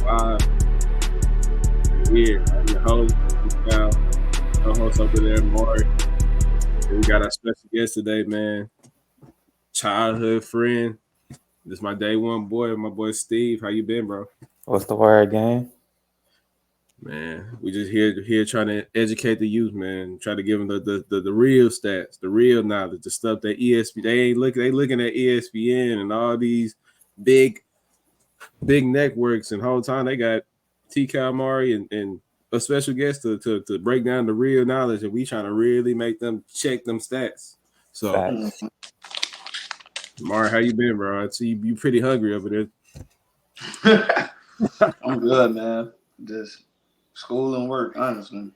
5. Here, I'm your host, now, co-host over there, Mark. And we got our special guest today, man. Childhood friend. This is my day one boy, my boy Steve. How you been, bro? What's the word, gang? Man, we just here trying to educate the youth, man. Try to give them the real stats, the real knowledge, the stuff that ESPN they looking at ESPN and all these big networks, and whole time they got T. Mari and a special guest to break down the real knowledge, and we trying to really make them check them stats. So, Facts. Mari, how you been, bro? I see you pretty hungry over there. I'm good, man. Just school and work, honestly.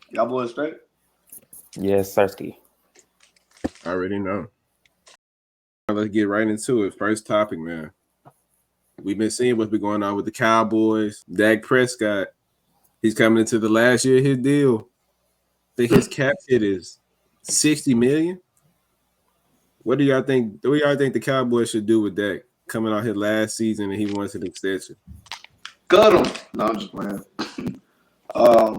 Y'all boys straight? Yes, Sirski. I already know. Let's get right into it. First topic, man. We've been seeing what's been going on with the Cowboys. Dak Prescott, he's coming into the last year of his deal. I think his cap hit is $60 million. What do y'all think? What do y'all think the Cowboys should do with Dak coming out his last season and he wants an extension? Cut him. No, I'm just playing. I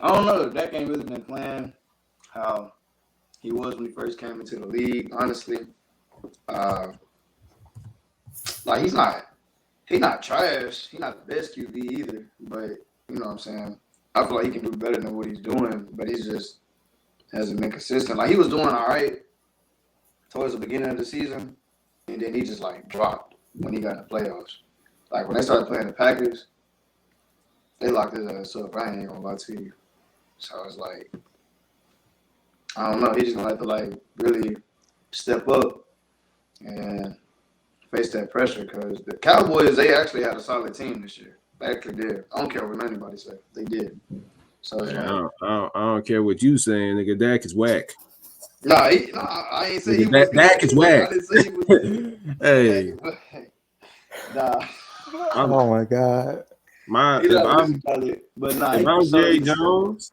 don't know. Dak ain't really been playing how he was when he first came into the league. Honestly, like he's not trash. He's not the best QB either. But you know what I'm saying. I feel like he can do better than what he's doing. But he's just hasn't been consistent. Like he was doing all right towards the beginning of the season, and then he just like dropped when he got in the playoffs. Like when they started playing the Packers, they locked his ass up. I ain't gonna lie to you. So it's like, I don't know. He's just gonna have to like really step up and face that pressure because the Cowboys, they actually had a solid team this year. They actually did. I don't care what anybody says. They did. So it's Man, I don't care what you saying, nigga. Dak is whack. I ain't saying he was Dak is whack. I didn't say he was. Hey, nah. Oh my God. If I'm Jerry Jones,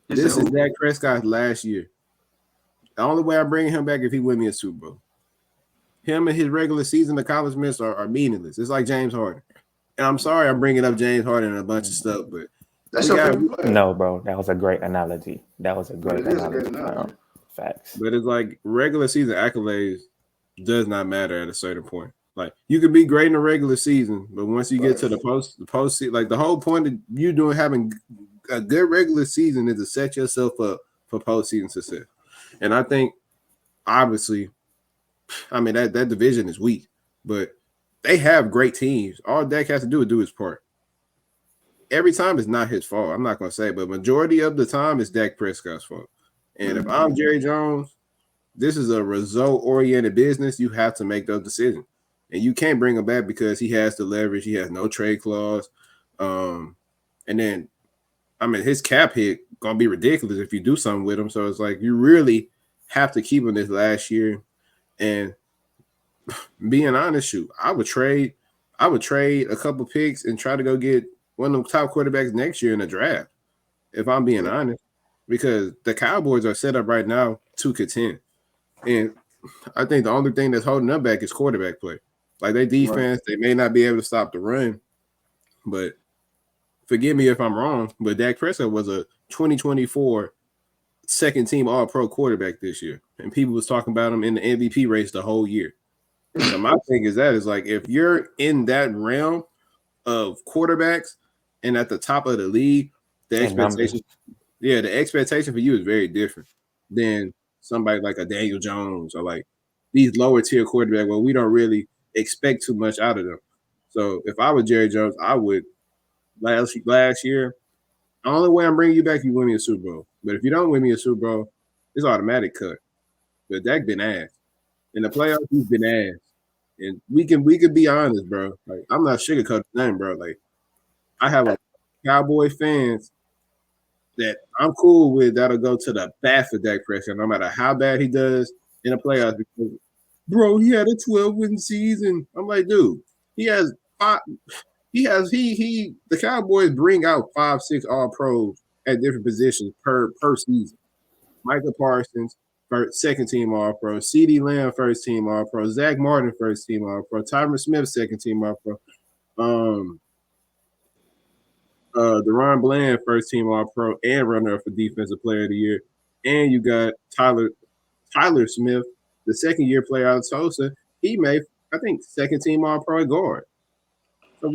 this is Dak Prescott's last year. The only way I'm bringing him back if he win me a Super Bowl. Him and his regular season accomplishments are meaningless. It's like James Harden. And I'm sorry I'm bringing up James Harden and a bunch of stuff, but that's no, bro. That was a great analogy. Bro. Facts. But it's like regular season accolades does not matter at a certain point. Like you can be great in the regular season, but once you get to the post like the whole point of you having a good regular season is to set yourself up for postseason success. And I think obviously, I mean that division is weak, but they have great teams. All Dak has to do is do his part. Every time it's not his fault. I'm not gonna say, but majority of the time it's Dak Prescott's fault. And if I'm Jerry Jones, this is a result-oriented business. You have to make those decisions. And you can't bring him back because he has the leverage. He has no trade clause. And then, I mean, his cap hit going to be ridiculous if you do something with him. So it's like you really have to keep him this last year. And being honest, I would trade a couple picks and try to go get one of the top quarterbacks next year in the draft, if I'm being honest, because the Cowboys are set up right now to contend. And I think the only thing that's holding them back is quarterback play. Like their defense, They may not be able to stop the run, but forgive me if I'm wrong, but Dak Prescott was a 2024 second team All-Pro quarterback this year, and people was talking about him in the MVP race the whole year. So my thing is like if you're in that realm of quarterbacks and at the top of the league, the expectation for you is very different than somebody like a Daniel Jones or like these lower tier quarterbacks where we don't really expect too much out of them. So if I was Jerry Jones, I would last year. The only way I'm bringing you back, you win me a Super Bowl. But if you don't win me a Super Bowl, it's automatic cut. But Dak been ass in the playoffs. He's been ass, and we can be honest, bro. Like I'm not sugarcoating nothing, bro. Like I have a Cowboy fans that I'm cool with that'll go to the bat for Dak Prescott, no matter how bad he does in the playoffs. Because, bro, he had a 12-win season. I'm like, dude, the Cowboys bring out 5-6 All-Pros at different positions per season. Micah Parsons, second team All Pro. CeeDee Lamb, first team All Pro. Zach Martin, first team All Pro. Tyron Smith, second team All Pro. Deron Bland, first team All Pro and runner up for Defensive Player of the Year. And you got Tyler Smith, the second year player out of Tulsa. He made, I think, second team All Pro guard. So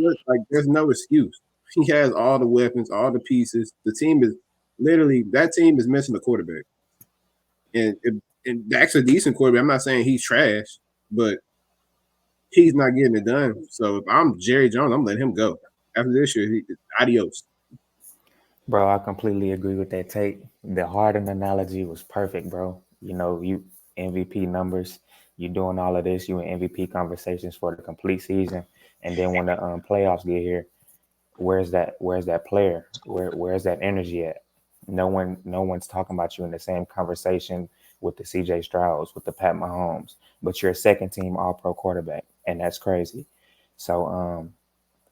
there's no excuse. He has all the weapons, all the pieces. The team is literally that team is missing a quarterback. And Dak's a decent quarterback. I'm not saying he's trash, but he's not getting it done. So if I'm Jerry Jones, I'm letting him go. After this year, adios. Bro, I completely agree with that take. The Harden analogy was perfect, bro. You know, you MVP numbers, you doing all of this, you in MVP conversations for the complete season, and then when the playoffs get here, where's that player? Where's that energy at? No one's talking about you in the same conversation with the CJ Strouds, with the Pat Mahomes, but you're a second team All Pro quarterback, and that's crazy. So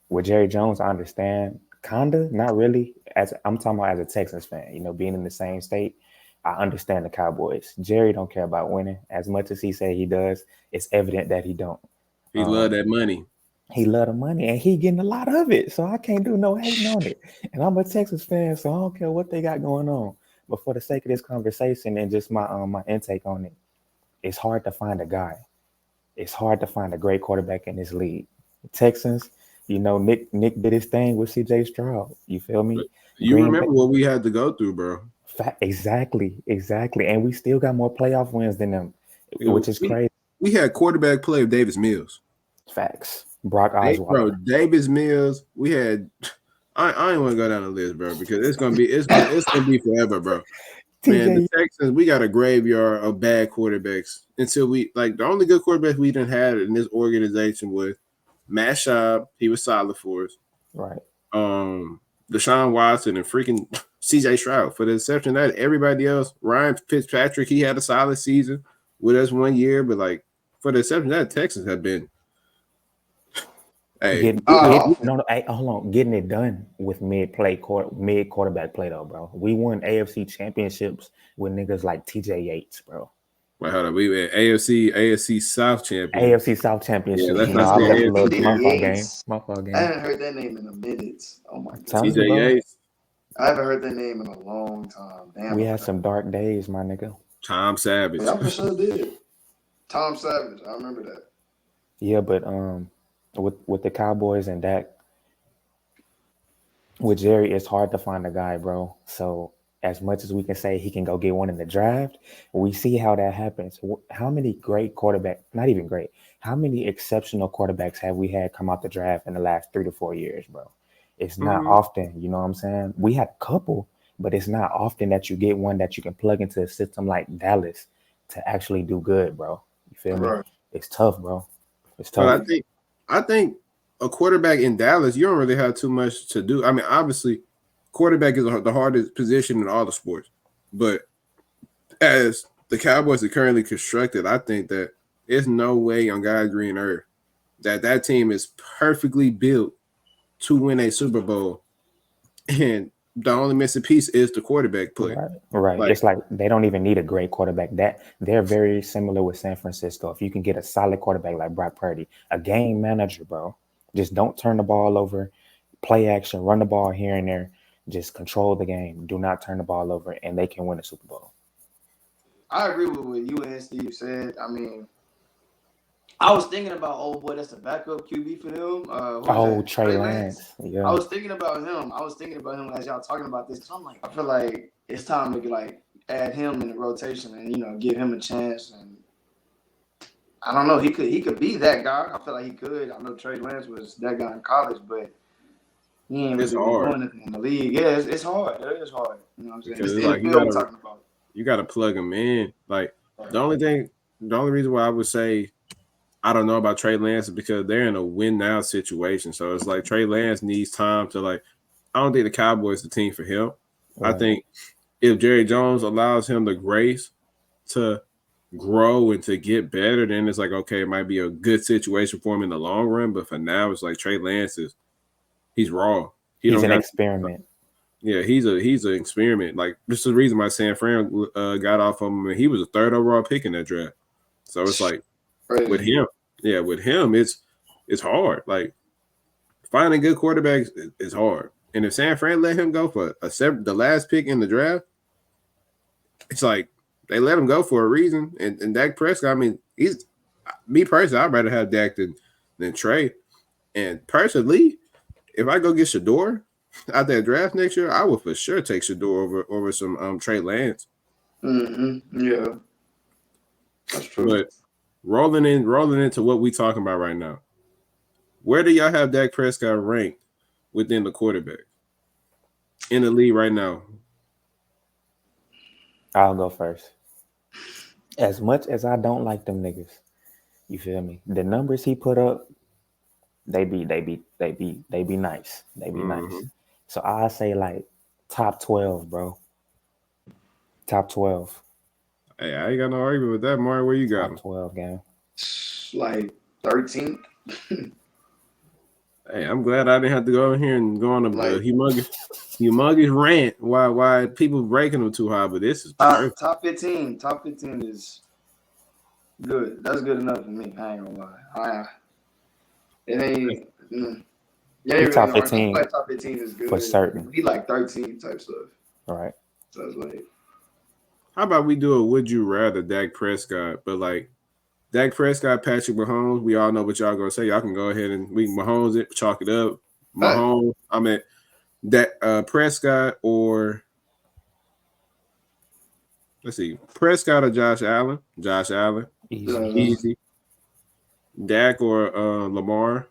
with Jerry Jones, I understand. Kinda, not really. As I'm talking about as a Texans fan, you know, being in the same state, I understand the Cowboys. Jerry don't care about winning as much as he say he does. It's evident that he don't. He love that money. He love the money, and he getting a lot of it. So I can't do no hating on it. And I'm a Texas fan, so I don't care what they got going on. But for the sake of this conversation and just my intake on it, it's hard to find a guy. It's hard to find a great quarterback in this league. The Texans. You know, Nick did his thing with CJ Stroud. You feel me? You remember what we had to go through, bro. Exactly. And we still got more playoff wins than them, which is crazy. We had quarterback play of Davis Mills. Facts. Brock Osweiler. Bro, Davis Mills. We had. I ain't want to go down the list, bro, because it's gonna be forever, bro. Man, the Texans, we got a graveyard of bad quarterbacks until we the only good quarterback we done had in this organization was Matt Schaub, he was solid for us. Right. Deshaun Watson and freaking CJ Stroud. For the exception of that, everybody else, Ryan Fitzpatrick, he had a solid season with us 1 year, but for the exception of that, Texans have been. Hey, hold on. Getting it done with mid quarterback play though, bro. We won AFC championships with niggas like TJ Yates, bro. Wait, hold on. We were AFC South champion. AFC South championship. Yeah, my fault game. I haven't heard that name in a minute. Oh my god. TJ Yates. I haven't heard that name in a long time. Damn. We had some dark days, my nigga. Tom Savage. Yeah, I for sure did. Tom Savage. I remember that. Yeah, but with the Cowboys and Dak, with Jerry, it's hard to find a guy, bro. So as much as we can say he can go get one in the draft, we see how that happens. How many great quarterbacks, not even great, how many exceptional quarterbacks have we had come out the draft in the last 3 to 4 years, bro? It's not often, you know what I'm saying? We had a couple, but it's not often that you get one that you can plug into a system like Dallas to actually do good, bro. You feel me? It's tough, bro. It's tough. Well, I think a quarterback in Dallas, you don't really have too much to do. I mean, obviously, quarterback is the hardest position in all the sports. But as the Cowboys are currently constructed, I think that there's no way on God's green earth that team is perfectly built to win a Super Bowl. And the only missing piece is the quarterback play. Right. It's like they don't even need a great quarterback. That they're very similar with San Francisco. If you can get a solid quarterback like Brock Purdy, a game manager, bro, just don't turn the ball over, play action, run the ball here and there, just control the game. Do not turn the ball over, and they can win a Super Bowl. I agree with what you and Steve said. I mean, I was thinking about that's the backup QB for him. Trey Lance. Yeah. I was thinking about him as y'all talking about this. So I'm like, I feel like it's time to add him in the rotation and give him a chance. And I don't know, he could be that guy. I feel like he could. I know Trey Lance was that guy in college, but he ain't really doing anything in the league. Yeah, it's hard. It is hard. You know what I'm saying? It's the NFL we're talking about. You got to plug him in. The only reason why I would say I don't know about Trey Lance is because they're in a win now situation. So it's like Trey Lance needs time to I don't think the Cowboys the team for him. Right. I think if Jerry Jones allows him the grace to grow and to get better, then it's like, okay, it might be a good situation for him in the long run. But for now, it's like Trey Lance he's raw. He's an experiment. Yeah, he's an experiment. Like this is the reason why San Fran got off of him. And he was a third overall pick in that draft. So it's like with Crazy. him, it's hard. Like finding good quarterbacks is hard. And if San Fran let him go for the last pick in the draft, it's like they let him go for a reason. And Dak Prescott, I mean, he's me personally, I'd rather have Dak than Trey. And personally, if I go get Shador out that draft next year, I would for sure take Shador over some Trey Lance. Yeah, that's true. But rolling into what we talking about right now, where do y'all have Dak Prescott ranked within the quarterback in the league right now? I'll go first. As much as I don't like them niggas, you feel me? The numbers he put up, they be nice. They be nice. So I say like top 12, bro. Top 12. Hey, I ain't got no argument with that, Mario. Where you got him? Top 12 game. Like 13th. Hey, I'm glad I didn't have to go in here and go on a Like- humongous rant why people ranking them too high. But this is perfect. Top 15. Top 15 is good. That's good enough for me. I ain't gonna lie. It ain't. Yeah, Top 15. Like top 15 is good for certain. He like 13 type stuff. All right. So it's like, How about we do a would you rather Dak Prescott, but like Dak Prescott, Patrick Mahomes, we all know what y'all gonna say. Y'all can go ahead and we can Mahomes it, chalk it up. Mahomes, I mean that Prescott or let's see, Prescott or Josh Allen. Josh Allen. Easy. Dak or Lamar.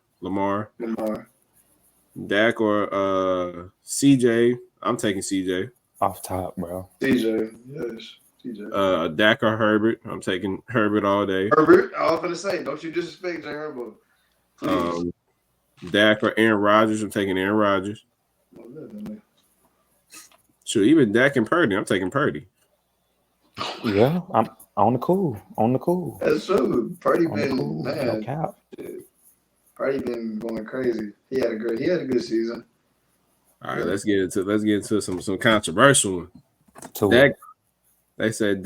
Dak or CJ. I'm taking CJ. Off top, bro. CJ, yes. CJ. Dak or Herbert. I'm taking Herbert all day. Herbert, I was gonna say, don't you disrespect Jay Herbert. Please. Dak or Aaron Rodgers. I'm taking Aaron Rodgers. Sure, even Dak and Purdy. I'm taking Purdy. Yeah, I'm on the cool. That's true. Purdy been cool. man. No cap. Purdy been going crazy. He had a good season. All right, let's get into some controversial one. Dak, they said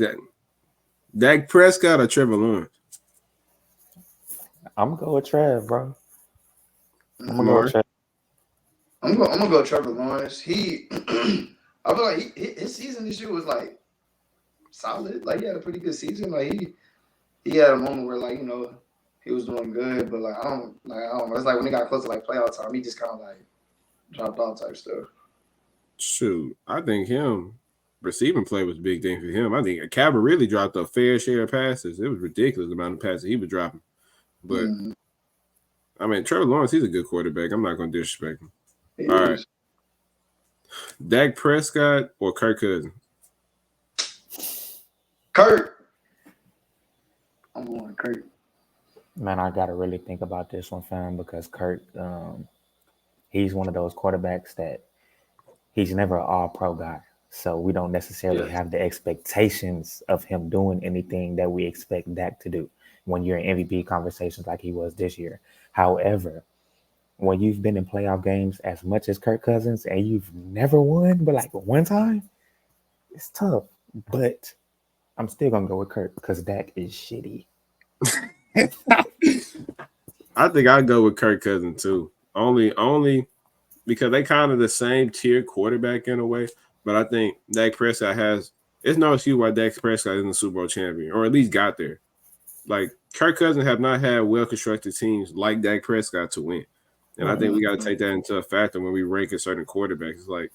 Dak Prescott or Trevor Lawrence. I'm gonna go with Trev, bro. I'm gonna go Trevor Lawrence. I feel like his season this year was like solid. Like he had a pretty good season. Like he had a moment where like he was doing good, but like I don't know. It's like when he got close to like playoff time, he just kind of like dropped off type stuff. Shoot, I think him receiving play was a big thing for him. I think Cabot really dropped a fair share of passes. It was ridiculous the amount of passes he was dropping. But I mean, Trevor Lawrence, he's a good quarterback. I'm not going to disrespect him. All right. Dak Prescott or Kirk Cousins? Kirk. I'm going Kirk. Man, I gotta really think about this one, fam, because Kirk, he's one of those quarterbacks that he's never an all-pro guy. So we don't necessarily have the expectations of him doing anything that we expect Dak to do when you're in MVP conversations like he was this year. However, when you've been in playoff games as much as Kirk Cousins and you've never won, but like one time, it's tough. But I'm still gonna go with Kirk because Dak is shitty. I think I'd go with Kirk Cousins too. Only because they kind of the same tier quarterback in a way. But I think Dak Prescott it's no excuse why Dak Prescott isn't a Super Bowl champion, or at least got there. Like Kirk Cousins have not had well-constructed teams like Dak Prescott to win. And I think we got to take that into a factor when we rank a certain quarterbacks. It's like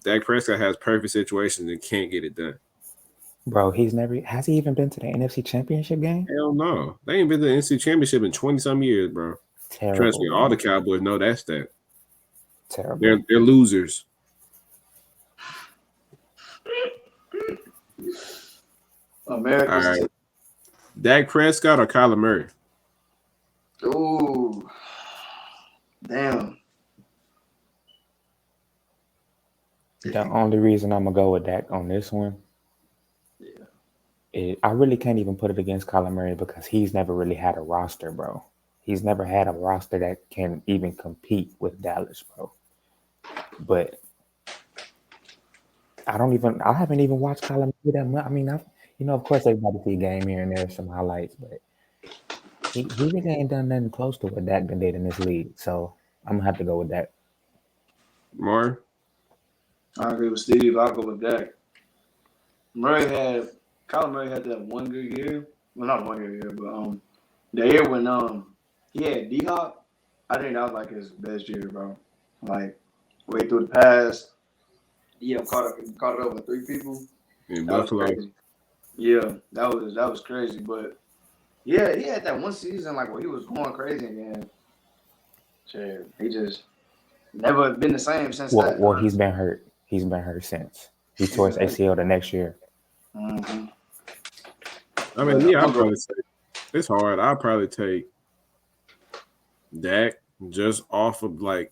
Dak Prescott has perfect situations and can't get it done. Bro, has he even been to the NFC Championship game? Hell no. They ain't been to the NFC Championship in 20-some years, bro. Terrible. Trust me, all the Cowboys know that stat. Terrible. They're losers. America. All right. Dak Prescott or Kyler Murray? Ooh. Damn. The only reason I'm going to go with Dak on this one, I really can't even put it against Kyler Murray because he's never really had a roster, bro. He's never had a roster that can even compete with Dallas, bro. But I haven't even watched Kyler Murray that much. I mean, of course, everybody see a game here and there, some highlights, but he really ain't done nothing close to what Dak did in this league. So I'm gonna have to go with that. Mar? I agree with Steve. I'll go with Dak. Kyler Murray had that one good year. Well, not one good year, but the year when he had D-Hop, I think that was like his best year, bro. Like way through the pass, caught it over 3 people. In That was Buffalo. crazy. Yeah, that was crazy. But yeah, he had that one season like where he was going crazy again. Shit, he just never been the same since that. Well, he's been hurt. He's been hurt since he tore his ACL the next year. Mm-hmm. I mean, yeah, I'll probably say it's hard. I'll probably take Dak just off of like,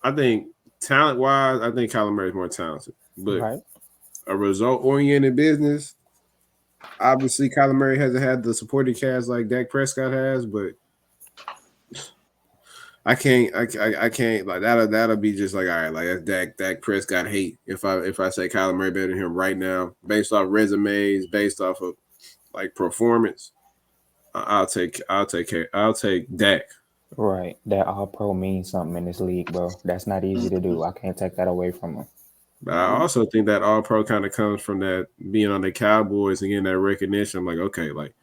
I think talent wise, I think Kyler Murray is more talented, but a result oriented business. Obviously, Kyler Murray hasn't had the supporting cast like Dak Prescott has, but I can't like that'll be just like, all right, like that's Dak Prescott hate if I say Kyler Murray better than him right now based off resumes, based off of like performance. I'll take Dak. Right, that All Pro means something in this league, bro. That's not easy to do. I can't take that away from him. But I also think that All Pro kind of comes from that being on the Cowboys and getting that recognition. I'm like, okay, like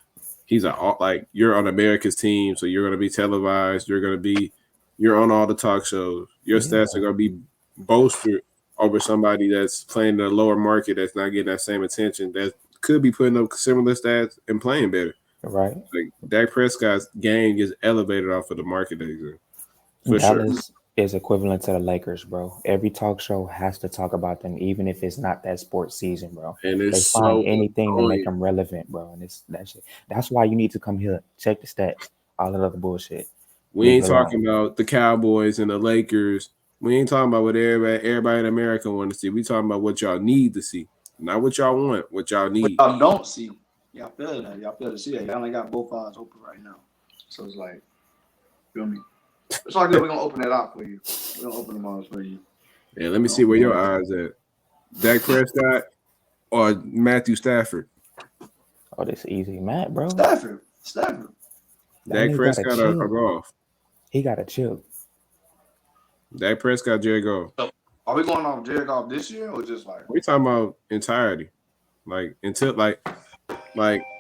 you're on America's team, so you're gonna be televised. You're on all the talk shows. Your stats are gonna be bolstered over somebody that's playing in a lower market that's not getting that same attention. That could be putting up similar stats and playing better. Right. Like Dak Prescott's game gets elevated off of the market that he's in. For Dallas is equivalent to the Lakers, bro. Every talk show has to talk about them, even if it's not that sports season, bro. And they find anything to make them relevant, bro. And it's that shit. That's why you need to come here, check the stats, all that other bullshit. We ain't talking about the Cowboys and the Lakers. We ain't talking about what everybody in America want to see. We talking about what y'all need to see, not what y'all want, what y'all need. What y'all don't see. Y'all feel that. Y'all feel to see that. Y'all only got both eyes open right now. So it's like, feel me? It's all good. We're gonna open it up for you. We're gonna open them eyes for you. Yeah, let me see where your eyes at. Dak Prescott or Matthew Stafford? Oh, this easy, Matt, bro. Stafford. Dak Prescott or Goff? He got a chill. Dak Prescott, Jared Goff. So, are we going off Jared Goff this year or just like? We talking about entirety, like until like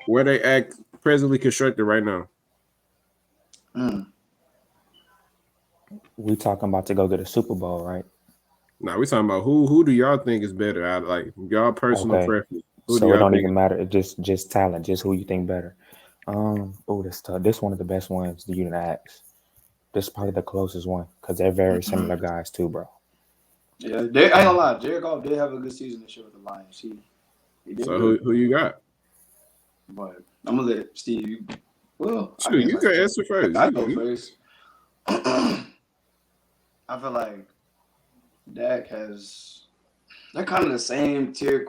where they act presently constructed right now. We talking about to go get a Super Bowl, right? Nah, we talking about who do y'all think is better? Out like y'all personal preference. So it don't even matter. It's just talent, just who you think better. This tough. This one of the best ones that you can ask. This is probably the closest one because they're very similar guys too, bro. Yeah, I ain't gonna lie. Jared Goff did have a good season this year with the Lions. He did. So who you got? But I'm gonna let Steve. Well, shoot, you can answer first. I go first. I feel like Dak has. They're kind of the same tier.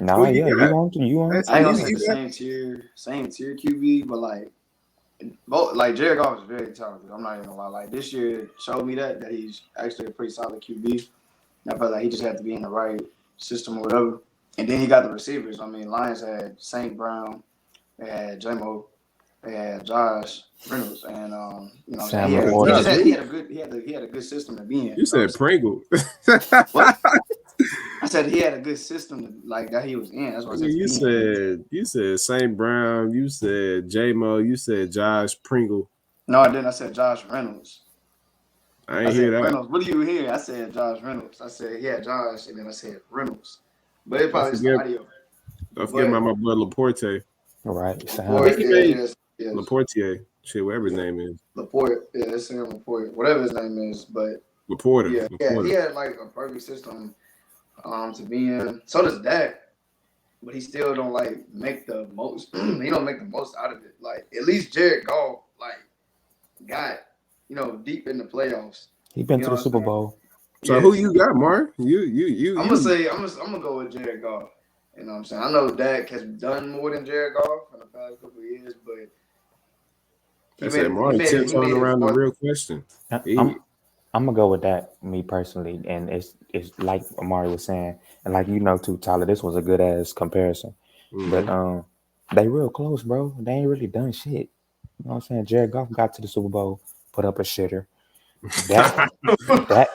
Nah, yeah, you want? I ain't gonna say the same tier QB, but like Jared Goff is very talented. I'm not even gonna lie. Like this year showed me that he's actually a pretty solid QB. I felt like he just had to be in the right system or whatever. And then he got the receivers. I mean, Lions had St. Brown, they had J-Mo, they had Josh Reynolds, and he had a good system to be in. You said Pringle. I said he had a good system that he was in. That's what I said. You said St. Brown. You said J-Mo. You said Josh Pringle. No, I didn't. I said Josh Reynolds. I ain't hear that. Reynolds. What do you hear? I said Josh Reynolds. I said Josh, and then I said Reynolds. But it probably is the audio. Don't forget about my boy Laporte. All right. Laportier. Shit, whatever his name is. Laporte. Yeah, that's him, Laporte. Whatever his name is, but Laporte. Yeah, he had like a perfect system to be in. So does Dak, but he still don't make the most. He don't make the most out of it. Like at least Jared Goff got deep in the playoffs. He been to the Super Bowl. So who you got, Mark? You. I'm gonna go with Jared Goff. You know what I'm saying? I know Dak has done more than Jared Goff in the past couple of years, but Mark tiptoeing around the real question. I'm gonna go with that, me personally, and it's like Amari was saying, and like too, Tyler. This was a good ass comparison, but Mm-hmm. they real close, bro. They ain't really done shit. You know what I'm saying? Jared Goff got to the Super Bowl, put up a shitter. Dak, Dak,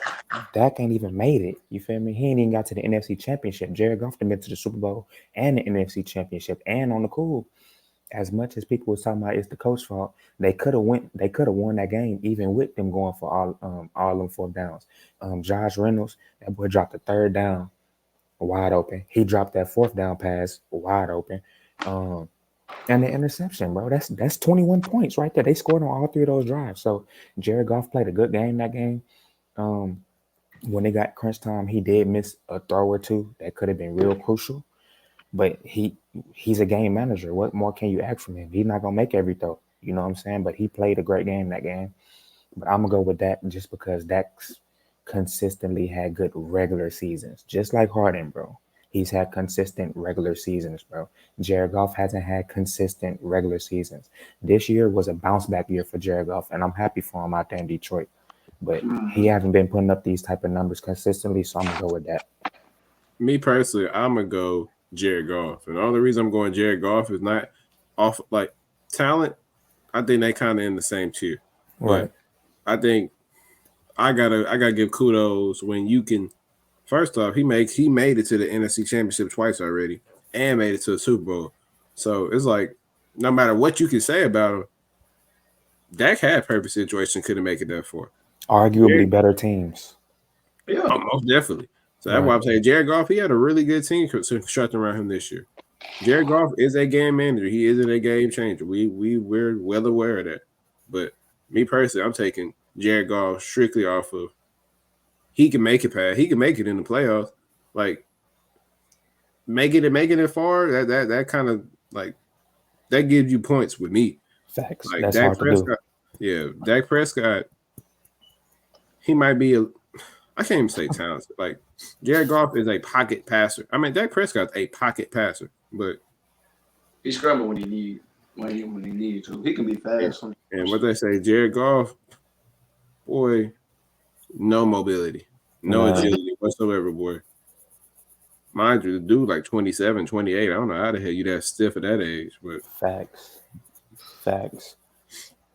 Dak ain't even made it. You feel me? He ain't even got to the NFC Championship. Jared Goff done been to the Super Bowl and the NFC Championship, and on the cool. As much as people was talking about it's the coach fault, they could have went. They could have won that game even with them going for all them 4 downs. Josh Reynolds, that boy dropped the 3rd down wide open. He dropped that 4th down pass wide open. Um, and the interception, bro. That's 21 points right there. They scored on all 3 of those drives. So Jared Goff played a good game that game. Um, when they got crunch time, he did miss a throw or two that could have been real crucial. But he's a game manager. What more can you ask from him? He's not gonna make every throw. You know what I'm saying? But he played a great game that game. But I'm gonna go with Dak just because Dak's consistently had good regular seasons, just like Harden, bro. He's had consistent regular seasons, bro. Jared Goff hasn't had consistent regular seasons. This year was a bounce back year for Jared Goff, and I'm happy for him out there in Detroit. But he Mhm. hasn't been putting up these type of numbers consistently, so I'm gonna go with that. Me personally, I'm gonna go Jared Goff, and the only reason I'm going Jared Goff is not off like talent. I think they kind of in the same tier, but Right. I think I gotta give kudos when you can. First off, he made it to the NFC Championship twice already, and made it to the Super Bowl. So it's like no matter what you can say about him, Dak had perfect situation, couldn't make it that far. Arguably Jared, better teams. Yeah. most definitely. So that's why Right. I'm saying Jared Goff. He had a really good team constructed around him this year. Jared Goff is a game manager. He isn't a game changer. We're well aware of that. But me personally, I'm taking Jared Goff strictly off of he can make it past. He can make it in the playoffs. Like making it far. That kind of like that gives you points with me. Facts. Like That's Dak hard to do. Prescott. Yeah, Dak Prescott. He might be a. I can't even say talented. Like Jared Goff is a pocket passer. I mean, Dak Prescott's a pocket passer, but He scrambled when he need to. He can be and, fast and sometimes. what they say, Jared Goff, boy, no mobility, no None. agility whatsoever, boy. Mind you, the dude like 27, 28. I don't know how the hell you that stiff at that age, but Facts. Facts.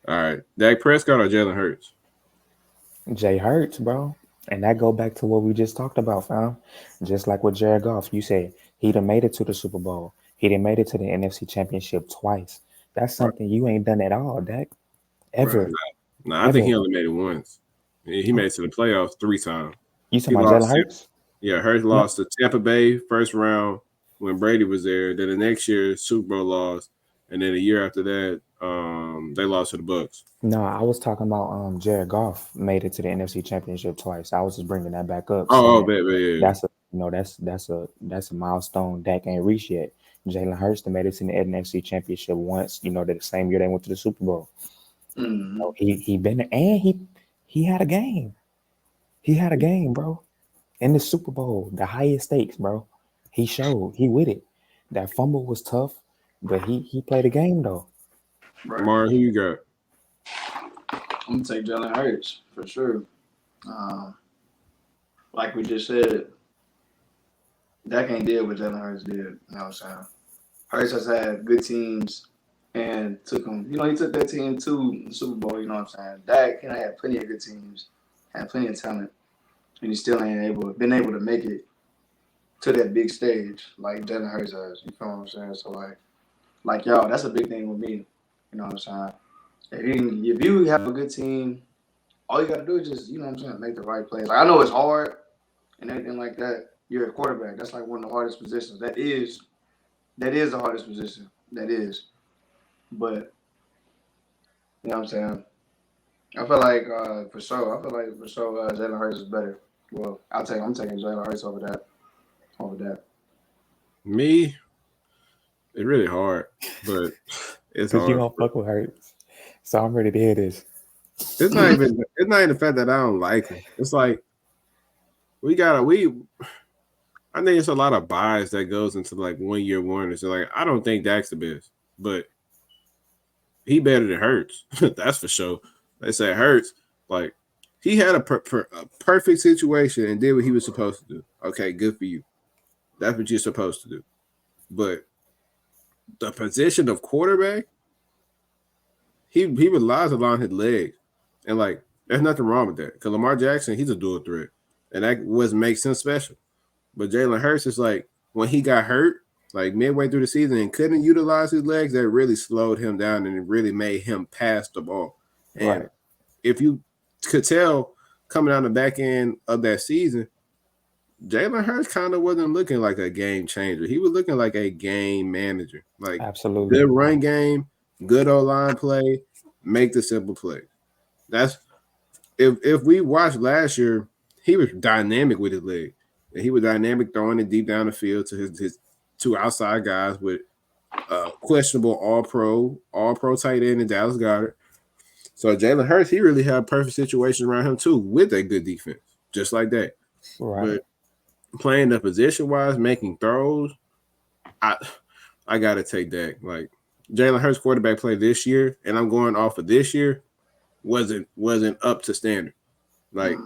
all right. Dak Prescott or Jalen Hurts? Jay Hurts, bro. And that go back to what we just talked about, fam. Just like with Jared Goff, you said he done made it to the Super Bowl. He done made it to the NFC Championship twice. That's Right, something you ain't done at all, Dak. right. Ever. Nah, I think Ever. he only made it once. He made it to the playoffs 3 times. You He talking about Jalen lost. Hurts? Yeah, Hurts No. lost to Tampa Bay first round when Brady was there. Then the next year, Super Bowl loss, and then a year after that, they lost to the Bucks. No, I was talking about Jared Goff made it to the NFC Championship twice. I was just bringing that back up, Oh, saying bet, yeah. that's a that's a milestone Dak ain't reached yet. Jalen Hurts made it to the NFC Championship once. The same year they went to the Super Bowl. Mm-hmm. He been there, and he had a game. He had a game, bro, in the Super Bowl, the highest stakes, bro. He showed he with it. That fumble was tough, but he played a game though. Right. Mar, who you got? I'm gonna take Jalen Hurts for sure. Um, like we just said, Dak ain't did what Jalen Hurts did. You know what I'm saying? Hurts has had good teams and took them. He took that team to the Super Bowl. You know what I'm saying? Dak had plenty of good teams, had plenty of talent, and he still ain't been able to make it to that big stage like Jalen Hurts has. You feel what I'm saying? So like y'all, that's a big thing with me. You know what I'm saying? If you have a good team, all you gotta do is just, what I'm saying, make the right plays. Like, I know it's hard and everything like that. You're a quarterback. That's like one of the hardest positions. That is the hardest position. That is. But you know what I'm saying? I feel like for sure. Jalen Hurts is better. Well, I'm taking Jalen Hurts over that. Over that. Me, it's really hard, but it's Cause you hard. don't fuck with Hurts. So I'm ready to hear this. It's not even the fact that I don't like him. It's like we gotta we. I think it's a lot of bias that goes into like 1 year wonders. So like I don't think Dak's the best, but he better than Hurts. That's for sure. They say Hurts like He had a perfect situation and did what he was supposed to do. Okay, good for you. That's what you're supposed to do. But the position of quarterback, he relies a lot on his legs, and like there's nothing wrong with that. Because Lamar Jackson, he's a dual threat, and that was makes him special. But Jalen Hurts is like when he got hurt, like midway through the season, and couldn't utilize his legs, that really slowed him down, and it really made him pass the ball. And Right. if you could tell coming out the back end of that season, Jalen Hurts kind of wasn't looking like a game changer. He was looking like a game manager. Like Absolutely. good run game, good O line play, make the simple play. That's if we watched last year, he was dynamic with his leg. And he was dynamic throwing it deep down the field to his two outside guys with questionable all pro tight end and Dallas Goddard. So Jalen Hurts, he really had a perfect situation around him too with a good defense, just like that. Right. But playing the position wise, making throws, I gotta take that. Like Jalen Hurts quarterback play this year, and I'm going off of this year, wasn't up to standard. Like,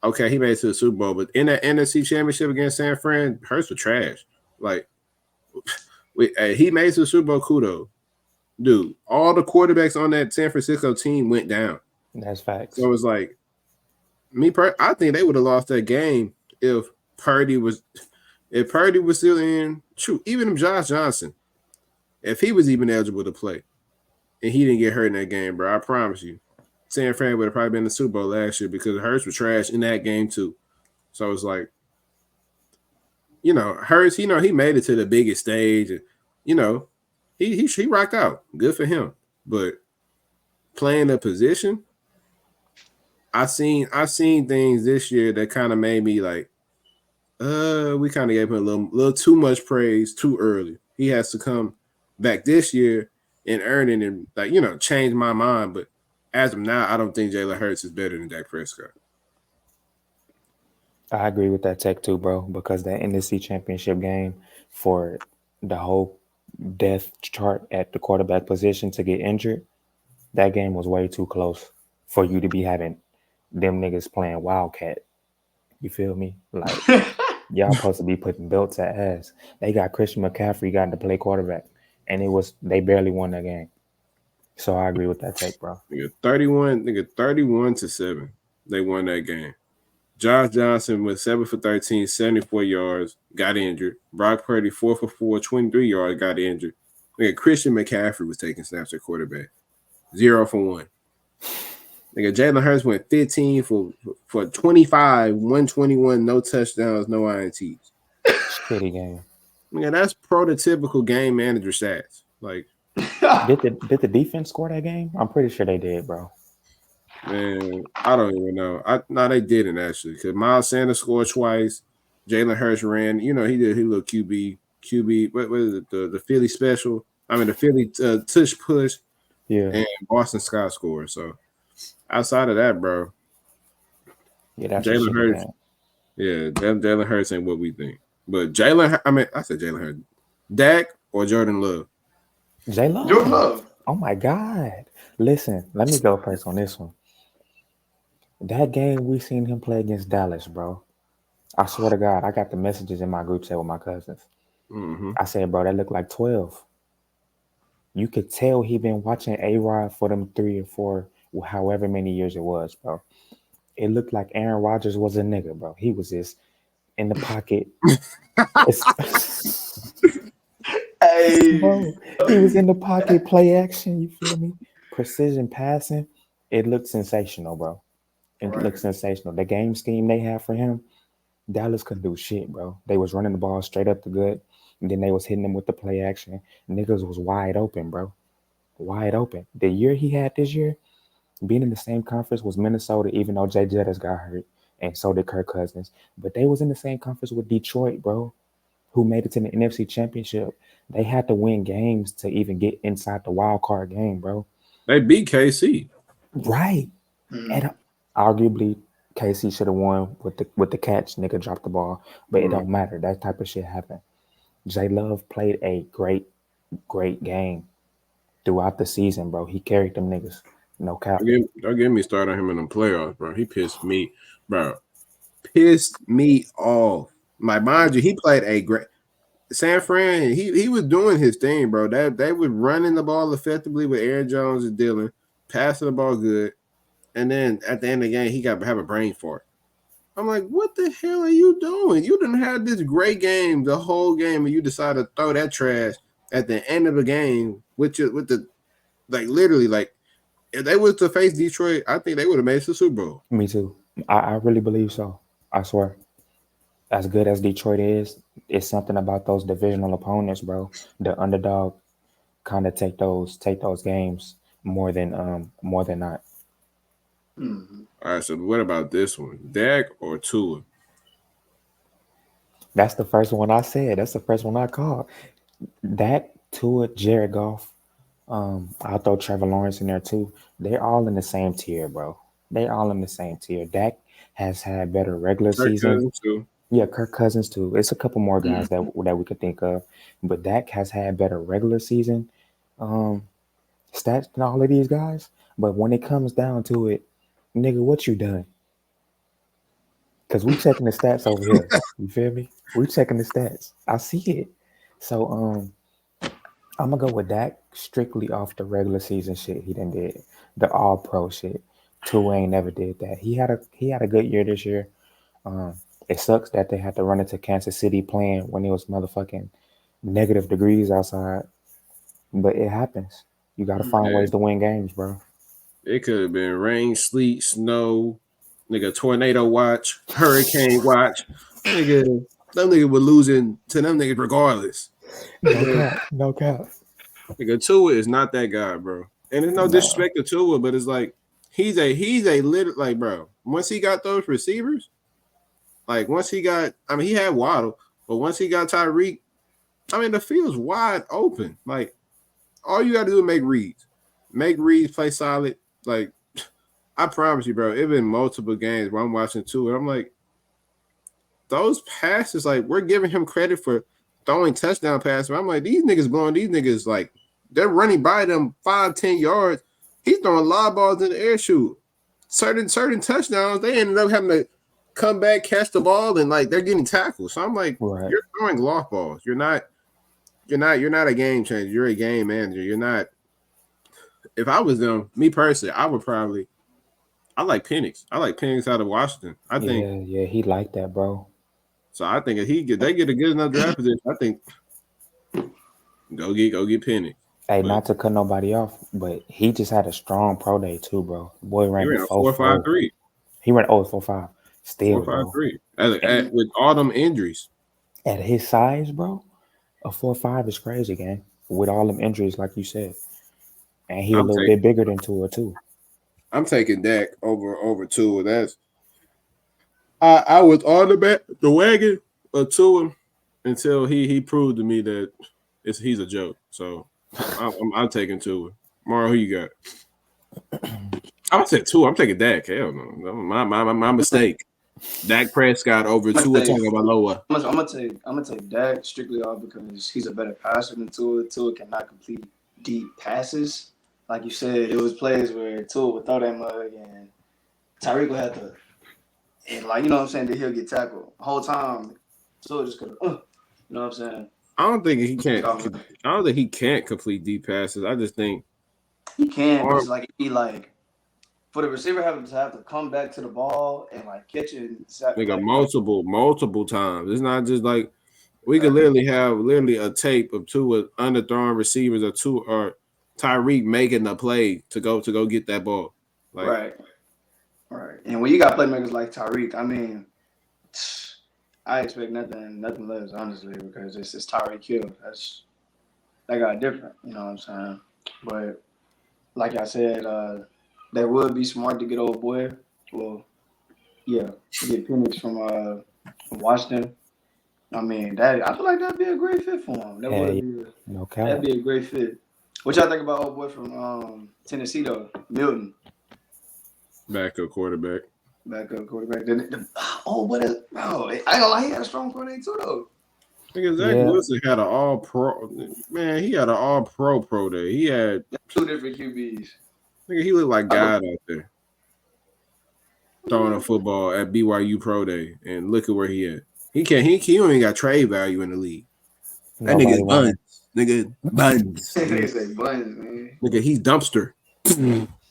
okay, he made it to the Super Bowl, but in that NFC Championship against San Fran, Hurts was trash. Like, he made it to the Super Bowl. Kudos, dude. All the quarterbacks on that San Francisco team went down. That's facts. So it was like I think they would have lost that game if Purdy was still in. True, even if Josh Johnson, if he was even eligible to play, and he didn't get hurt in that game, bro, I promise you, San Fran would have probably been in the Super Bowl last year because Hurts was trash in that game too. So it's like, Hurts, he made it to the biggest stage, and he rocked out. Good for him. But playing a position, I seen things this year that kind of made me like, we kind of gave him a little too much praise too early. He has to come back this year and earn it and change my mind. But as of now, I don't think Jalen Hurts is better than Dak Prescott. I agree with that take too, bro, because that NFC Championship game for the whole death chart at the quarterback position to get injured, that game was way too close for you to be having them niggas playing Wildcat. You feel me? Like, y'all supposed to be putting belts at ass. They got Christian McCaffrey got to play quarterback, and they barely won that game. So I agree with that take, bro. 31-7. They won that game. Josh Johnson was 7 for 13, 74 yards, got injured. Brock Purdy 4 for 4, 23 yards, got injured. Christian McCaffrey was taking snaps at quarterback. 0 for 1. Jalen Hurts went 15 for 25, 121, no touchdowns, no INTs. Shitty game. That's prototypical game manager stats. Like, did the defense score that game? I'm pretty sure they did, bro. Man, I don't even know. No, they didn't actually, because Miles Sanders scored twice. Jalen Hurts ran. He did his little QB. What is it? The Philly special. I mean, the Philly tush push. Yeah. And Boston Scott scored. So outside of that, bro. Yeah, that's Jalen Hurts. Game. Yeah, Jalen Hurts ain't what we think. But I said Jalen Hurts. Dak or Jordan Love? Jordan Love. Oh my God! Listen, let me go first on this one. That game we seen him play against Dallas, bro. I swear to God, I got the messages in my group chat with my cousins. Mm-hmm. I said, bro, that looked like 12. You could tell he been watching A-Rod for them 3 or 4, however many years it was, bro. It looked like Aaron Rodgers was a nigga, bro. He was just in the pocket. Hey, bro, he was in the pocket, play action. You feel me? Precision passing. It looked sensational, bro. It looked sensational. The game scheme they had for him, Dallas couldn't do shit, bro. They was running the ball straight up the gut, and then they was hitting them with the play action. Niggas was wide open, bro. Wide open. The year he had this year, being in the same conference was Minnesota, even though Jay Jettis got hurt, and so did Kirk Cousins. But they was in the same conference with Detroit, bro, who made it to the NFC Championship. They had to win games to even get inside the wild card game, bro. They beat KC. Right. Mm-hmm. And arguably KC should have won with the catch. Nigga dropped the ball. But it don't matter. That type of shit happened. J Love played a great game throughout the season, bro. He carried them niggas. No cap. Don't get me started on him in the playoffs, bro. He pissed me off. Like, mind you, he played a great San Fran. He was doing his thing, bro. They were running the ball effectively with Aaron Jones and Dylan, passing the ball good, and then at the end of the game, he got to have a brain fart. I'm like, what the hell are you doing? You didn't have this great game the whole game, and you decided to throw that trash at the end of the game with the literally if they was to face Detroit, I think they would have made it to the Super Bowl. Me too. I really believe so. I swear. As good as Detroit is, it's something about those divisional opponents, bro. The underdog kind of take those games more than not. Mm-hmm. All right, so what about this one? Dak or Tua? That's the first one I said. That's the first one I called. Dak, Tua, Jared Goff. I'll throw Trevor Lawrence in there too. They're all in the same tier, bro. They all in the same tier. Dak has had better regular Kirk season. Cousins too. Yeah, Kirk Cousins too. It's a couple more guys that we could think of, but Dak has had better regular season stats than all of these guys. But when it comes down to it, nigga, what you done? Because we checking the stats over here. You feel me? We checking the stats. I see it. So I'm gonna go with Dak strictly off the regular season shit he done did, the All Pro shit. Tua ain't never did that. He had a good year this year. It sucks that they had to run into Kansas City playing when it was motherfucking negative degrees outside, but it happens. You got to find ways to win games, bro. It could have been rain, sleet, snow, nigga, tornado watch, hurricane watch. Nigga, them niggas were losing to them niggas regardless. No cap. Nigga, Tua is not that guy, bro. And there's no disrespect to Tua, but it's like he's a little like, bro. Once he got those receivers, like once he got, I mean, he had Waddle, but once he got Tyreek, I mean, the field's wide open. Like all you got to do is make reads, play solid. Like I promise you, bro. It's been multiple games where I'm watching Tua, and I'm like, those passes, like we're giving him credit for throwing touchdown passes. I'm like, these niggas like they're running by them 5-10 yards. He's throwing lob balls in the air shoot. Certain touchdowns, they ended up having to come back, catch the ball, and like they're getting tackled. So I'm like, You're throwing loft balls. You're not a game changer. You're a game manager. You're not. If I was them, me personally, I like Penix. I like Penix out of Washington. I think. Yeah, he like that, bro. So I think if they get a good enough draft position, I think go get Penix. Hey, not to cut nobody off, but he just had a strong pro day too, bro. Boy ran a 4.53. He ran 4.5. Still, 4.53. With all them injuries. At his size, bro, a 4.5 is crazy, gang. With all them injuries, like you said, and he a little bit bigger than Tua too. I'm taking Dak over Tua. That's I was on the wagon of Tua until he proved to me that he's a joke. So I'm taking Tua. Mara, who you got? I said Tua. I'm taking Dak. Hell no, my mistake. Dak Prescott over Tua Tagovailoa. I'm gonna take Dak strictly off because he's a better passer than Tua. Tua cannot complete deep passes. Like you said, it was plays where Tua would throw that mug and Tyreek would have to, and like you know what I'm saying, that he'll get tackled the whole time. Tua just could, you know what I'm saying. I don't think he can't complete deep passes. I just think he can. But it's like he like for the receiver have to come back to the ball and like catch it. Multiple times. It's not just like we could literally have a tape of two underthrown receivers or Tyreek making the play to go get that ball. Like, right. And when you got playmakers like Tyreek, I mean, I expect nothing less, honestly, because it's Tyreek Hill. That guy different, you know what I'm saying? But like I said, that would be smart to get old boy. Well, yeah, get Penix from Washington. I mean, I feel like that'd be a great fit for him. That'd be a great fit. What y'all think about old boy from Tennessee though, Milton? Backup quarterback. I ain't gonna lie, he had a strong pro day too though. Because Zach Wilson had an all pro. Man, he had an all pro day. He had 2 different QBs. Nigga, he looked like God out there throwing a football at BYU Pro Day, and look at where he at. He can't. He don't even got trade value in the league. That Nobody nigga want buns. Nigga buns. They say buns, man. Nigga, he's dumpster.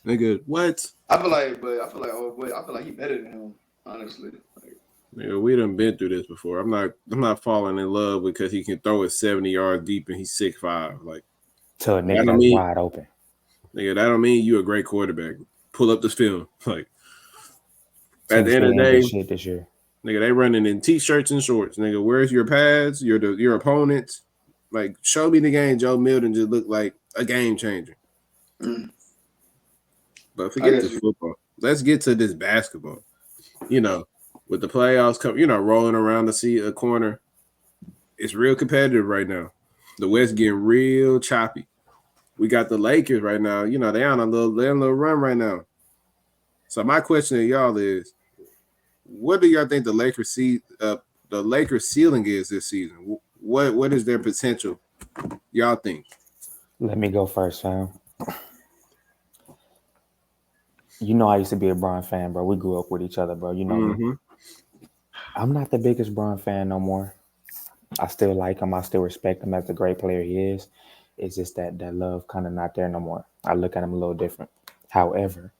Nigga, what? I feel like he better than him, honestly. Like, Nigga, we done been through this before. I'm not falling in love because he can throw it 70 yards deep and he's 6'5". Like, to a that nigga don't that's mean, wide open. nigga, that don't mean you a great quarterback. Pull up this film. Like, at the end of the Tennessee ain't day, good shit this year. nigga, they running in t-shirts and shorts. Nigga, where's your pads? Your opponents. Like, show me the game. Joe Milton just looked like a game changer. But forget this football. Let's get to this basketball. You know, with the playoffs coming, rolling around to see a corner, it's real competitive right now. The West getting real choppy. We got the Lakers right now. They on a little run right now. So my question to y'all is, what do y'all think the Lakers ceiling is this season? What is their potential? Y'all think? Let me go first, fam. I used to be a Bron fan, bro. We grew up with each other, bro. Me. I'm not the biggest Bron fan no more. I still like him. I still respect him as the great player he is. It's just that love kind of not there no more. I look at him a little different. However,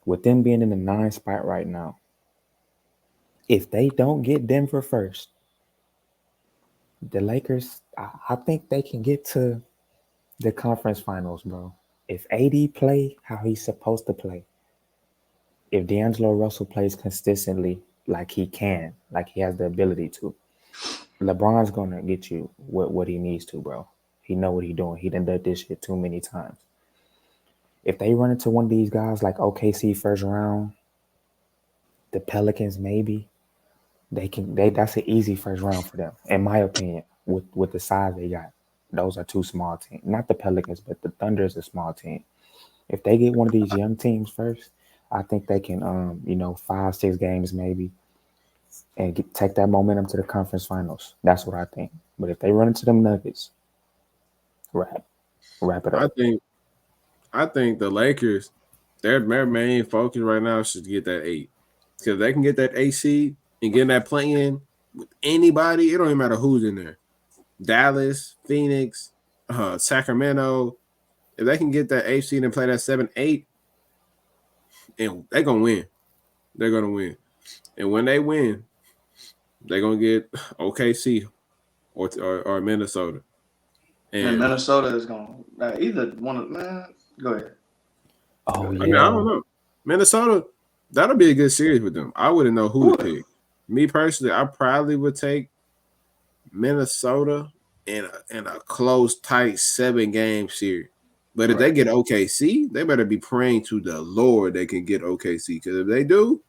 with them being in the 9th spot right now, if they don't get Denver first, the Lakers, I think they can get to the conference finals, bro. If AD play how he's supposed to play, if D'Angelo Russell plays consistently like he can, like he has the ability to, LeBron's going to get you what he needs to, bro. He know what he's doing. He done did this shit too many times. If they run into one of these guys like OKC first round, the Pelicans maybe, that's an easy first round for them, in my opinion, with the size they got. Those are two small teams. Not the Pelicans, but the Thunder is a small team. If they get one of these young teams first, I think they can, 5-6 games maybe, and take that momentum to the conference finals. That's what I think. But if they run into them Nuggets, wrap it up. I think the Lakers, their main focus right now is to get that 8. Because they can get that 8 seed and get that play-in with anybody. It don't even matter who's in there. Dallas, Phoenix, Sacramento. If they can get that 8 seed and play that 7-8, and they're going to win. They're going to win. And when they win, they're going to get OKC or Minnesota. And Minnesota is going to either one of man. Go ahead. Oh, yeah. I mean, I don't know. Minnesota, that'll be a good series with them. I wouldn't know who to pick. Me personally, I probably would take Minnesota in a close, tight 7-game series. But if they get OKC, they better be praying to the Lord they can get OKC. Because if they do,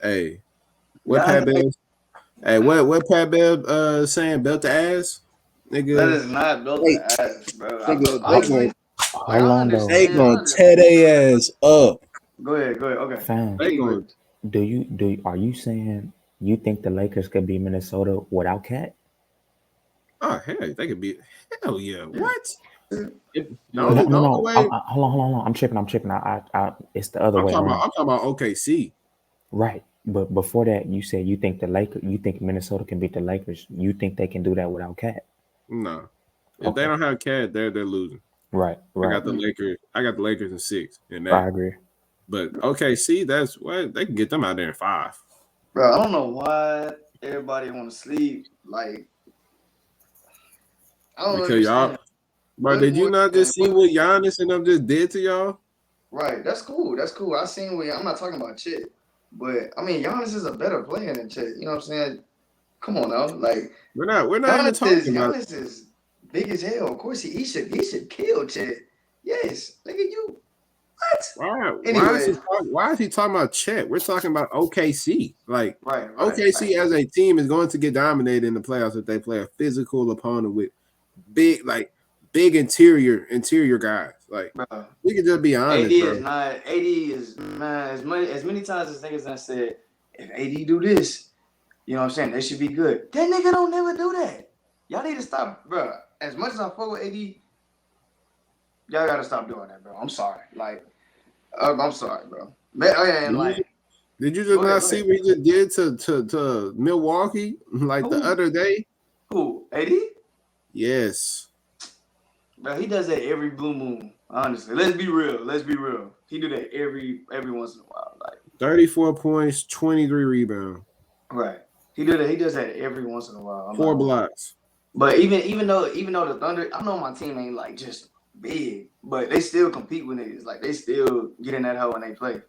hey, what Pat Bell saying? Belt the ass, nigga. That is not built the ass, bro. Nigga, Hold on, though. They gonna tear their ass up. Go ahead. Okay. Fam, are you saying you think the Lakers could beat Minnesota without Cat? Oh hell, they could beat. Hell yeah! What? No. Hold on. I'm tripping. It's the other way around. I'm talking about OKC. Right, but before that, you said you think Minnesota can beat the Lakers. You think they can do that without Cat? No. If they don't have Cat, they're losing. Right. I got the Lakers in 6. I agree. But OKC, that's what they can get them out there in 5. Bro, I don't know why everybody want to sleep. Like, I don't know. Because y'all, bro, did you not just see what Giannis and them just did to y'all? Right, that's cool. I seen what I'm not talking about Chet, but I mean Giannis is a better player than Chet. You know what I'm saying? Come on now, like we're not even talking about Giannis is big as hell. Of course he should kill Chet. Yes, nigga, you what? Why is he talking about Chet? We're talking about OKC. Like right, OKC as a team is going to get dominated in the playoffs if they play a physical opponent with big interior guys. Like, bro, we can just be honest. AD is man, as many times as niggas done said, if AD do this, you know what I'm saying, they should be good. That nigga don't never do that. Y'all need to stop, bro. As much as I fuck with AD, Y'all gotta stop doing that, bro. I'm sorry. Like, I'm sorry, bro. Man, like, did you just not see what he just did to Milwaukee like the other day? Who? AD? Yes. Bro, he does that every blue moon. Honestly, let's be real. He do that every once in a while. Like 34 points, 23 rebounds. Right. He does that every once in a while. 4 blocks. But even though the Thunder, I know my team ain't like just big, but they still compete with niggas. Like they still get in that hole when they play.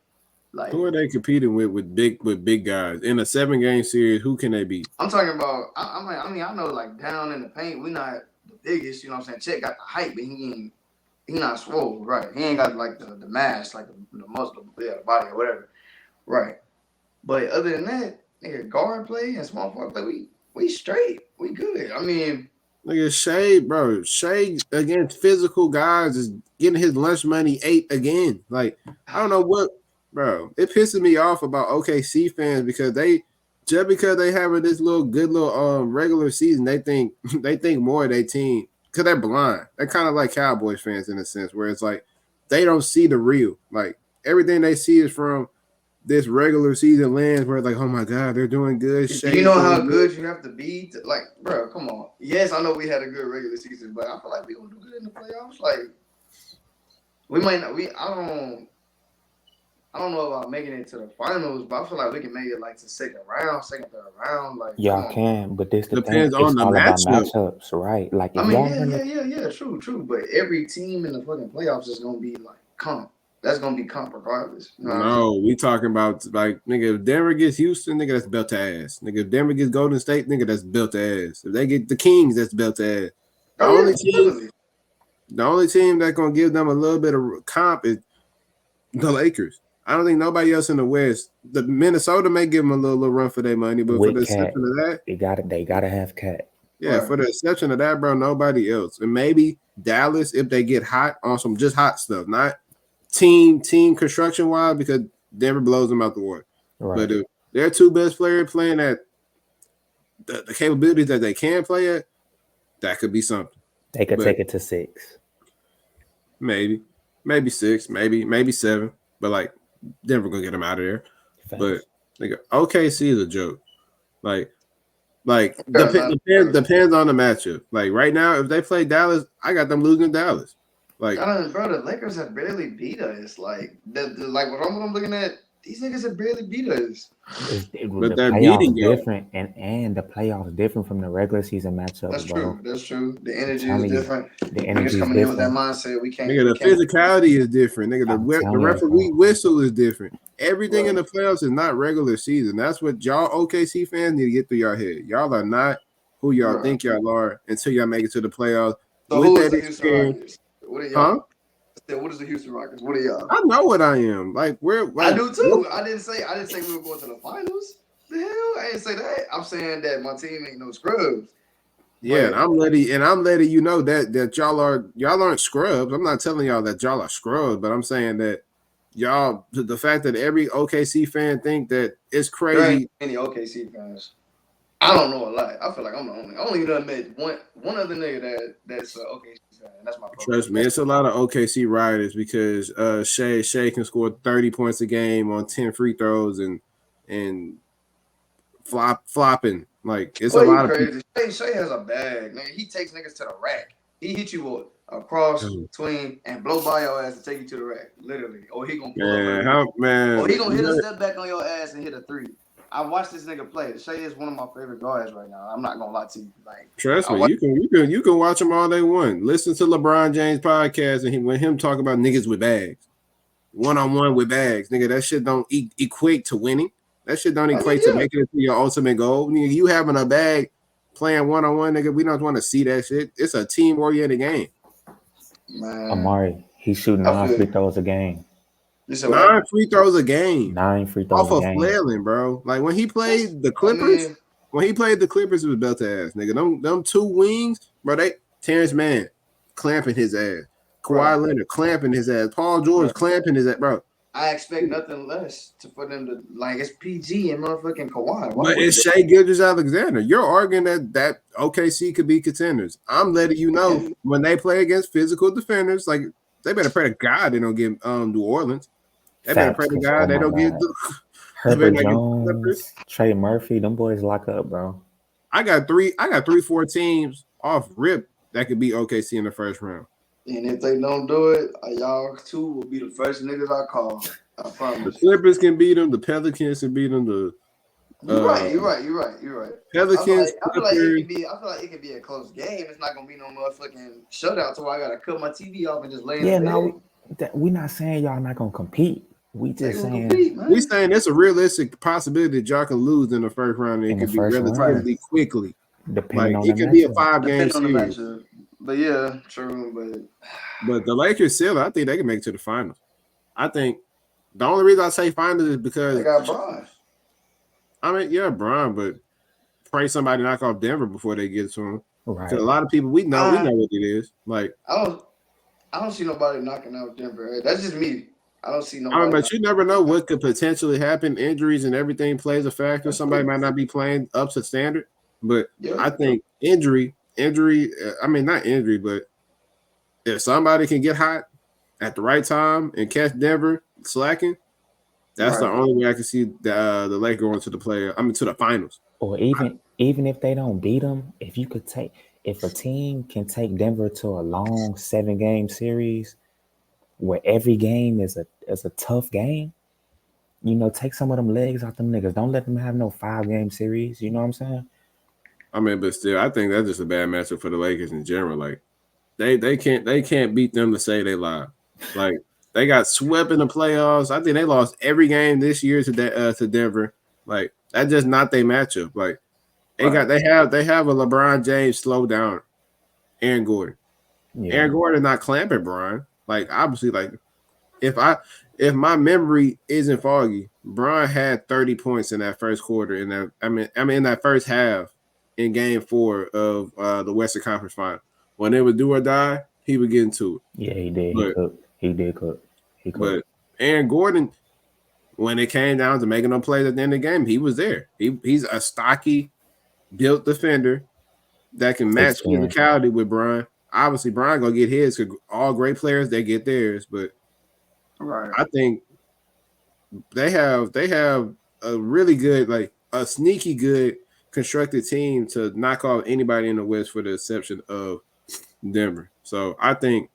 Like who are they competing with big guys in a 7-game series? Who can they beat? I'm talking about. I mean, I know like down in the paint, we not the biggest. You know what I'm saying? Chet got the height, but he not swole, right? He ain't got like the mass, like the muscle, the body or whatever, right? But other than that, nigga, guard play and small forward play, we straight, we good. I mean, nigga, Shea against physical guys is getting his lunch money 8 again. Like I don't know what. Bro, it pisses me off about OKC fans because they having this good regular season, they think more of their team because they're blind. They're kind of like Cowboys fans in a sense, where it's like they don't see the real. Like everything they see is from this regular season lens, where it's like, oh my god, they're doing good. Do you know how good you have to be to, like, bro? Come on. Yes, I know we had a good regular season, but I feel like we gonna do good in the playoffs. Like we might not. I don't know about making it to the finals, but I feel like we can make it like to second, third round. Like y'all can, but this depends on the matchups, right? Like I mean, true. But every team in the fucking playoffs is gonna be like comp. That's gonna be comp regardless. You know no, we talking about like nigga. If Denver gets Houston, nigga, that's built to ass. Nigga, if Denver gets Golden State, nigga, that's built to ass. If they get the Kings, that's built to ass. The only team that's gonna give them a little bit of comp is the Lakers. I don't think nobody else in the West. The Minnesota may give them a little run for their money, but for the exception of that, they gotta have Cat. Yeah, right. For the exception of that, bro, nobody else. And maybe Dallas if they get hot on some just hot stuff, not team construction wise, because Denver blows them out the water. Right. But if their two best players playing at the capabilities that they can play at, that could be something. They could take it to 6. Maybe 6, maybe 7. But like Denver gonna get them out of there. Thanks. But nigga, OKC is a joke. Like depends on the matchup. Like right now, if they play Dallas, I got them losing to Dallas. Like, bro, the Lakers have barely beat us. Like, like what I'm looking at, these niggas have barely beat us. But the playoffs different, and the playoffs different from the regular season matchup. That's true. The energy is different. The energy coming in with that mindset. We can't. Nigga, the physicality is different. Nigga, the referee whistle is different. Everything in the playoffs is not regular season. That's what y'all OKC fans need to get through your head. Y'all are not who y'all think y'all are until y'all make it to the playoffs. So with that experience, what are y'all? What is the Houston Rockets? What are y'all? I know what I am. Like I do too. I didn't say we were going to the finals. The hell, I didn't say that. I'm saying that my team ain't no scrubs. Yeah, and I'm letting you know that y'all aren't scrubs. I'm not telling y'all that y'all are scrubs, but I'm saying that y'all, the fact that every OKC fan think that it's crazy. There ain't any OKC fans. I don't know a lot. I feel like I'm the only. I only done met one other nigga that's OKC fan. That's my problem. Trust me, it's a lot of OKC riders because Shea can score 30 points a game on 10 free throws and flopping. Like it's a lot crazy. of people. Shea has a bag. Nigga, he takes niggas to the rack. He hit you with a cross, tween, and blow by your ass to take you to the rack. Literally. Or he gonna pull up. Or he gonna hit a step back on your ass and hit a 3. I watched this nigga play. Shea is one of my favorite guards right now. I'm not gonna lie to you. Like, trust me, you can watch him all day one. Listen to LeBron James podcast and when him talk about niggas with bags, 1-on-1 with bags, nigga. That shit don't equate to winning. That shit don't equate to making it to your ultimate goal. Nigga, you having a bag playing 1-on-1, nigga. We don't want to see that shit. It's a team oriented game. Man. Amari, he's shooting 9 free throws a game. 9 free throws a game. 9 free throws off of flailing, bro. Like when he played the Clippers, it was belt ass, nigga. Them 2 wings, bro. Terrence Mann clamping his ass. Kawhi Leonard clamping his ass. Paul George clamping his ass, bro. I expect nothing less for them to like. It's PG and motherfucking Kawhi. But it's Shai Gilgeous-Alexander. You're arguing that OKC could be contenders. I'm letting you know when they play against physical defenders, like They better pray to God they don't get New Orleans. They better Facts, pray to 'cause, God oh they my don't get. God. They better Herbert not get the Clippers. Jones, Trey Murphy, them boys lock up, bro. I got 3-4 teams off rip that could beat OKC in the first round. And if they don't do it, y'all two will be the first niggas I call. I The promise. Clippers can beat them. The Pelicans can beat them. You're right. You're right. Pelicans, I feel like it Clippers. could be. I feel like it could be a close game. It's not gonna be no motherfucking shutout. So I gotta cut my TV off and just lay in Yeah, the no, bed. we not saying y'all not gonna compete. We They just gonna saying compete, man. We saying it's a realistic possibility that y'all can lose in the first round. And in it the could be first round, relatively quickly. depending Like on it the could be a matchup. 5-game Depending on the series. matchup. But yeah, true. But the Lakers still, I think they can make it to the finals. I think the only reason I say finals is because they got Bron. I mean, yeah, Bron, but pray somebody knock off Denver before they get to him. Right. Because a lot of people we know what it is. Like I don't see nobody knocking out Denver. That's just me. I don't see nobody. I mean, but you never know what could potentially happen. Injuries and everything plays a factor. That's Somebody true. might not be playing up to standard. But Yeah. I think injury. I mean, not injury, but if somebody can get hot at the right time and catch Denver slacking, that's the only way I can see the Lakers going to to the finals. Or even if they don't beat them, if a team can take Denver to a long 7-game series where every game is a tough game, take some of them legs out them niggas. Don't let them have no 5-game series. You know what I'm saying? I mean, but still, I think that's just a bad matchup for the Lakers in general. Like they can't beat them to say they lied. Like they got swept in the playoffs. I think they lost every game this year to Denver. Like that's just not their matchup. Like they have a LeBron James slow down Aaron Gordon. Yeah. Aaron Gordon not clamping Brian. Like obviously, like if my memory isn't foggy, Brian had 30 points in that first quarter. In that first half in Game 4 of the Western Conference Final. When it was do or die, he would get into it. Yeah, he did. He did cook. But Aaron Gordon, when it came down to making them plays at the end of the game, he was there. He's a stocky, built defender that can match physicality with Brian. Obviously, Brian gonna get his. Cause all great players they get theirs, but I think they have a really good, like a sneaky good constructed team to knock off anybody in the West, for the exception of Denver. So I think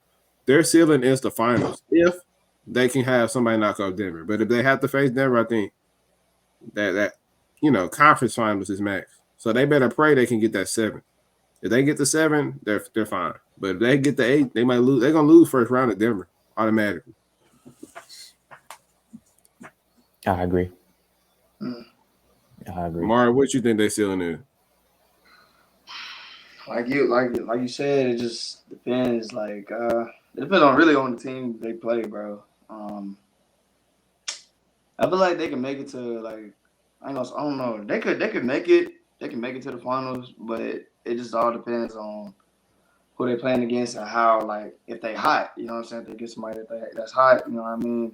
their ceiling is the finals if they can have somebody knock off Denver. But if they have to face Denver, I think that conference finals is max. So they better pray they can get that 7. If they get the 7, they're fine. But if they get the 8, they might lose. They're gonna lose first round at Denver automatically. I agree. Mara, what you think they ceiling is? Like you said, it just depends. Like it depends on the team they play, bro. I feel like they can make it to like I don't know. They could make it. They can make it to the finals, but it just all depends on who they playing against and how, like, if they hot. You know what I'm saying? If they get somebody that's hot, you know what I mean?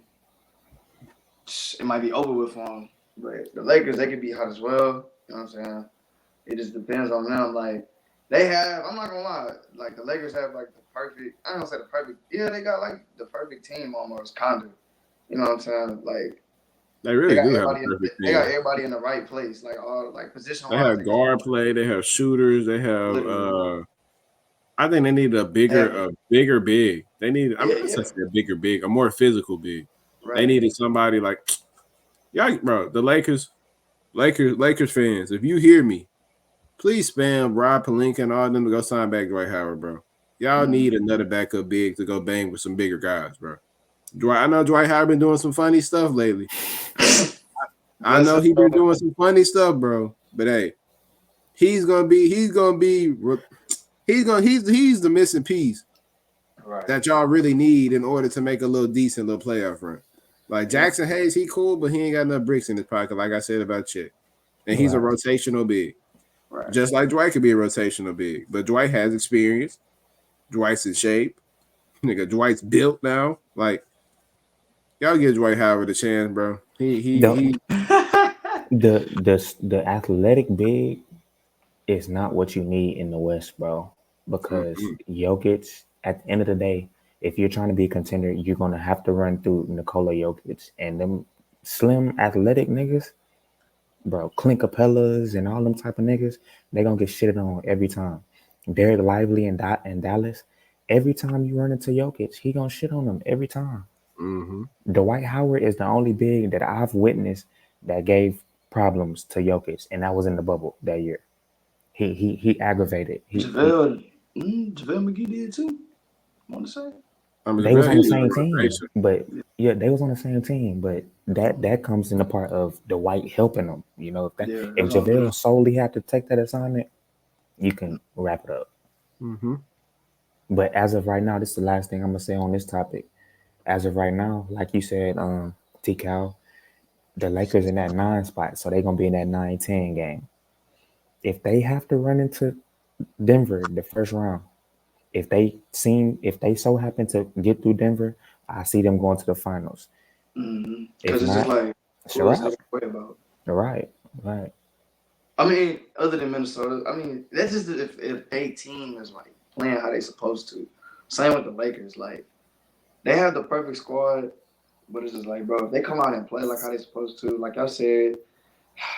It might be over with for them. But the Lakers, they could be hot as well. You know what I'm saying? It just depends on them. Like, they have, I'm not going to lie, like, the Lakers have, like, the perfect, I don't want to say the perfect, yeah, they got, like, the perfect team almost, kind of. You know what I'm saying? Like, they really do have a perfect team. They got everybody in the right place, like, all, like, position. They have guard play. They have shooters. They have, I think they need a bigger big. They need, I'm not saying a bigger big, a more physical big. Right. They needed somebody like, yeah, bro, the Lakers fans, if you hear me, please spam Rob Pelinka and all of them to go sign back Dwight Howard, bro. Y'all need another backup big to go bang with some bigger guys, bro. I know Dwight Howard been doing some funny stuff lately. I know he been doing some funny stuff, bro. But hey, he's the missing piece that y'all really need in order to make a little decent little playoff run. Like Jackson Hayes, he cool, but he ain't got enough bricks in his pocket, like I said about Chet. And he's a rotational big. Right. Just like Dwight could be a rotational big. But Dwight has experience. Dwight's in shape. Nigga, Dwight's built now. Like, y'all give Dwight Howard a chance, bro. The athletic big is not what you need in the West, bro. Because Jokic, at the end of the day, if you're trying to be a contender, you're gonna have to run through Nikola Jokic and them slim athletic niggas, bro. Clint Capellas and all them type of niggas, they gonna get shitted on every time. Derek Lively and Dallas, every time you run into Jokic, he gonna shit on them every time. Mm-hmm. Dwight Howard is the only big that I've witnessed that gave problems to Jokic, and that was in the bubble that year. He aggravated. JaVale McGee did too. I want to say. I mean, They was on the he's in same the team, rotation. but yeah, they was on the same team. But that comes in the part of Dwight helping them. You know, if That's all it JaVale is. solely had to take that assignment, you can wrap it up. Mm-hmm. But as of right now, this is the last thing I'm gonna say on this topic. As of right now, like you said, T Cal, the Lakers in that 9 spot, so they're gonna be in that 9-10 game. If they have to run into Denver the first round, if they so happen to get through Denver, I see them going to the finals. If Because it's just not, like, it's who else have right. to worry about? Right. I mean, other than Minnesota, I mean, that's just if a team is like playing how they supposed to. Same with the Lakers. Like, they have the perfect squad, but it's just like, bro, if they come out and play like how they supposed to, like I said,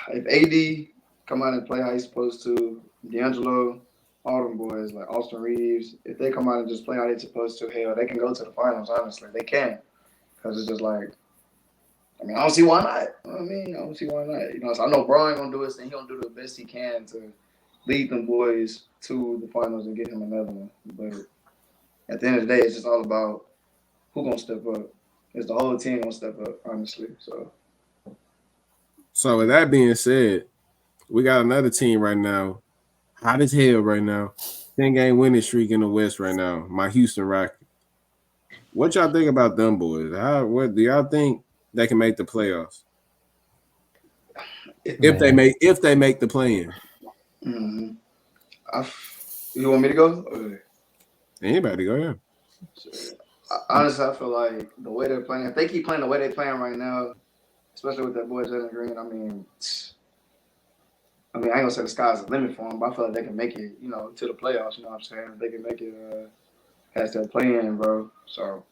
if AD come out and play how he's supposed to, D'Angelo, all them boys, like Austin Reeves, if they come out and just play how they supposed to, hell, they can go to the finals, honestly. They can. Because it's just like, I mean, I don't see why not. You know what I mean? I don't see why not. You know, so I know Bron ain't going to do it, and he going to do the best he can to lead them boys to the finals and get him another one. But at the end of the day, it's just all about who going to step up. It's the whole team going to step up, honestly. So with that being said, we got another team right now, hot as hell right now. 10-game winning streak in the West right now. My Houston Rockets. What y'all think about them boys? What do y'all think they can make the playoffs? If they make the play-in. Mm-hmm. You want me to go? Okay. Anybody go ahead. Honestly, I feel like the way they're playing, if they keep playing the way they're playing right now, especially with that boy Jalen Green, I mean, I ain't gonna say the sky's the limit for them, but I feel like they can make it, you know, to the playoffs. You know what I'm saying? They can make it past that play-in, bro. So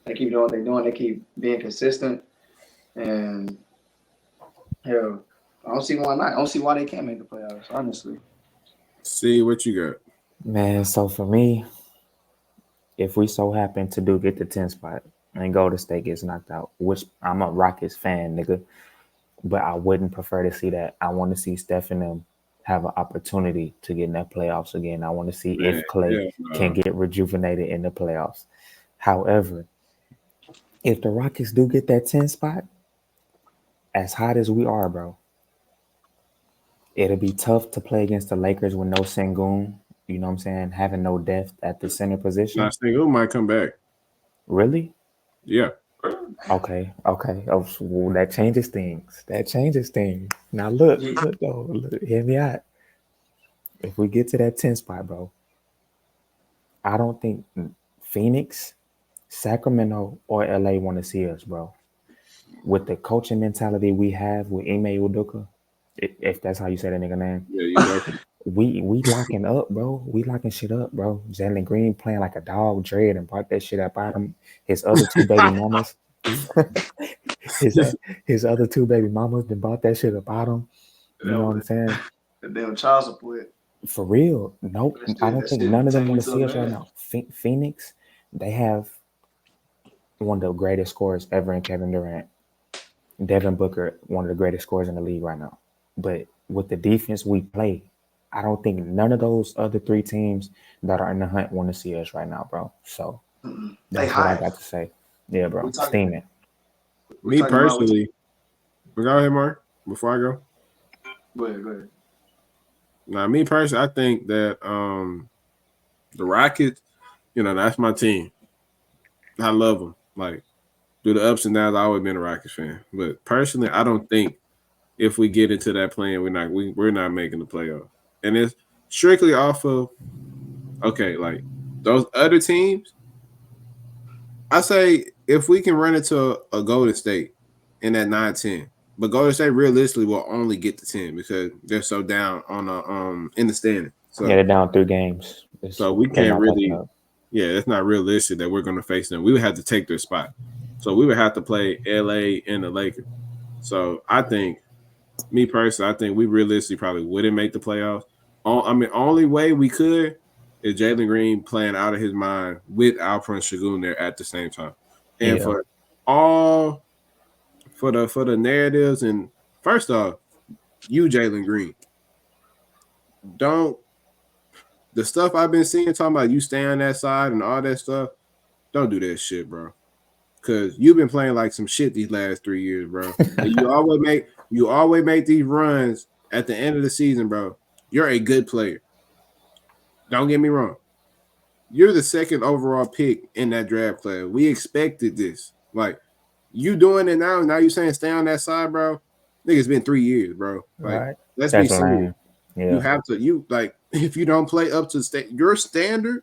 they keep doing what they're doing. They keep being consistent, and hell, I don't see why not. I don't see why they can't make the playoffs. Honestly. See what you got. Man, so for me, if we so happen to get the 10 spot and Golden State gets knocked out, which I'm a Rockets fan, nigga, but I wouldn't prefer to see that. I want to see Steph and them have an opportunity to get in that playoffs again. I want to see if Clay can get rejuvenated in the playoffs. However, if the Rockets do get that 10 spot, as hot as we are, bro, it'll be tough to play against the Lakers with no Sengun. You know what I'm saying? Having no depth at the center position. I think who might come back. Really? Yeah. Okay. Oh, well, that changes things. Now look, hear me out. If we get to that 10 spot, bro, I don't think Phoenix, Sacramento, or LA want to see us, bro. With the coaching mentality we have with Ime Udoka, if that's how you say that nigga name. Yeah, you know. We locking up, bro. We locking shit up, bro. Jalen Green playing like a dog, Dread, and brought that shit up out him. His other two baby mamas. his other two baby mamas then bought that shit up out him. You know what I'm saying? The damn child support. For real. Nope. I don't think none of them want to see us right now. Phoenix, they have one of the greatest scorers ever in Kevin Durant. Devin Booker, one of the greatest scorers in the league right now. But with the defense we play, I don't think none of those other three teams that are in the hunt want to see us right now, bro. So that's what I got to say. Yeah, bro. Steaming. Me personally, go ahead, Mark, before I go. Go ahead. Now, me personally, I think that the Rockets, you know, that's my team. I love them. Like, through the ups and downs, I've always been a Rockets fan. But personally, I don't think if we get into that plan, we're not making the playoff. And it's strictly off of like those other teams. I say if we can run into a Golden State in that 9-10, but Golden State realistically will only get to 10 because they're so down on in the standing. So yeah, they're down 3 games. So we can't really yeah, it's not realistic that we're going to face them. We would have to take their spot. So we would have to play LA and the Lakers. So I think, me personally, I think we realistically probably wouldn't make the playoffs. I mean, only way we could is Jalen Green playing out of his mind with Alperen Şengün there at the same time. And Yeah. for the narratives, and first off, you Jalen Green, don't the stuff I've been seeing talking about you stay on that side and all that stuff, don't do that shit, bro. Cause you've been playing like some shit these last 3 years, bro. And you always make these runs at the end of the season, bro. You're a good player. Don't get me wrong. You're the second overall pick in that draft class. We expected this. Like, you doing it now. Now you saying stay on that side, bro. Nigga, it's been 3 years, bro. Like, Right. let's That's be serious. lame. Yeah. You have to. If you don't play up to your standard,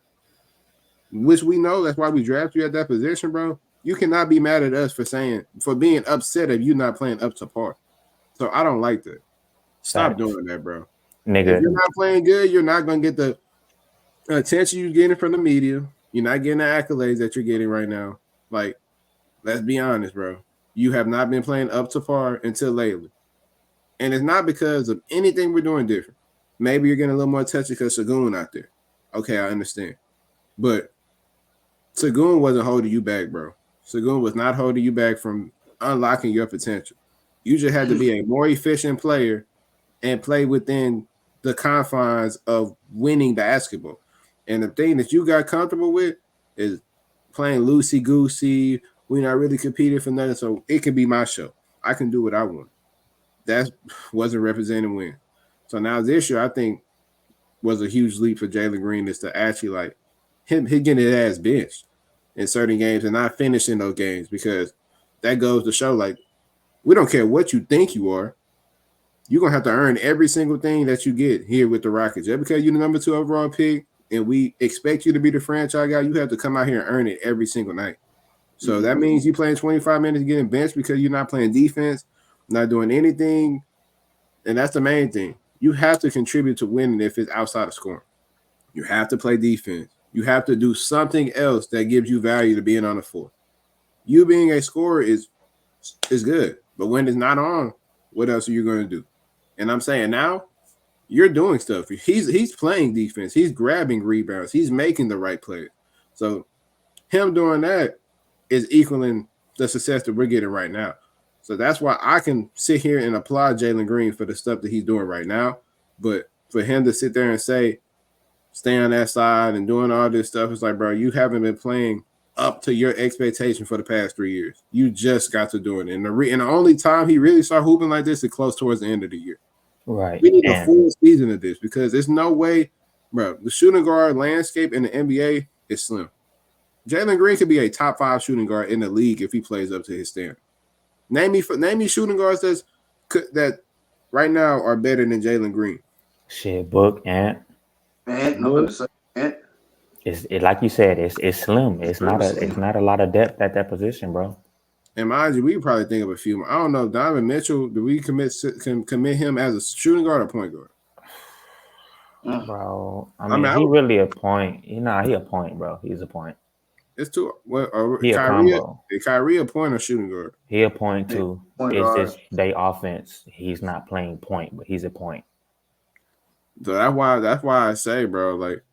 which we know, that's why we draft you at that position, bro. You cannot be mad at us for being upset if you not playing up to par. So I don't like that. Stop Facts. doing that, bro. Nigga. If you're not playing good, you're not gonna get the attention you're getting from the media. You're not getting the accolades that you're getting right now. Like, let's be honest, bro. You have not been playing up to par until lately. And it's not because of anything we're doing different. Maybe you're getting a little more touchy because Şengün out there. Okay, I understand. But Şengün wasn't holding you back, bro. Şengün was not holding you back from unlocking your potential. You just had to be a more efficient player and play within the confines of winning basketball. And the thing that you got comfortable with is playing loosey-goosey. We're not really competing for nothing, so it can be my show. I can do what I want. That wasn't representing win. So now this year, I think, was a huge leap for Jalen Green is to actually, like, him getting his ass benched in certain games and not finishing those games, because that goes to show, like, we don't care what you think you are. You're going to have to earn every single thing that you get here with the Rockets. Just because you're the number 2 overall pick and we expect you to be the franchise guy, you have to come out here and earn it every single night. So that means you playing 25 minutes getting benched because you're not playing defense, not doing anything. And that's the main thing. You have to contribute to winning if it's outside of scoring. You have to play defense. You have to do something else that gives you value to being on the floor. You being a scorer is good, but when it's not on, what else are you going to do? And I'm saying now, you're doing stuff. He's playing defense. He's grabbing rebounds. He's making the right plays. So him doing that is equaling the success that we're getting right now. So that's why I can sit here and applaud Jalen Green for the stuff that he's doing right now. But for him to sit there and say, stay on that side and doing all this stuff, it's like, bro, you haven't been playing up to your expectation for the past 3 years. You just got to do it. And the only time he really started hooping like this is close towards the end of the year. Right. We need a full season of this because there's no way, bro. The shooting guard landscape in the NBA is slim. Jalen Green could be a top 5 shooting guard in the league if he plays up to his standard. Name me shooting guards that right now are better than Jalen Green. Shit, Book, Ant. Ant. It's like you said, it's slim. It's not a lot of depth at that position, bro. And mind you, we probably think of a few more. I don't know. Donovan Mitchell, do we commit him as a shooting guard or point guard? Bro, I mean he really a point. He a point, bro. He's a point. It's two. He a combo. Kyrie a point or shooting guard? He a point too. It's just they offense. He's not playing point, but he's a point. So that's why I say, bro, like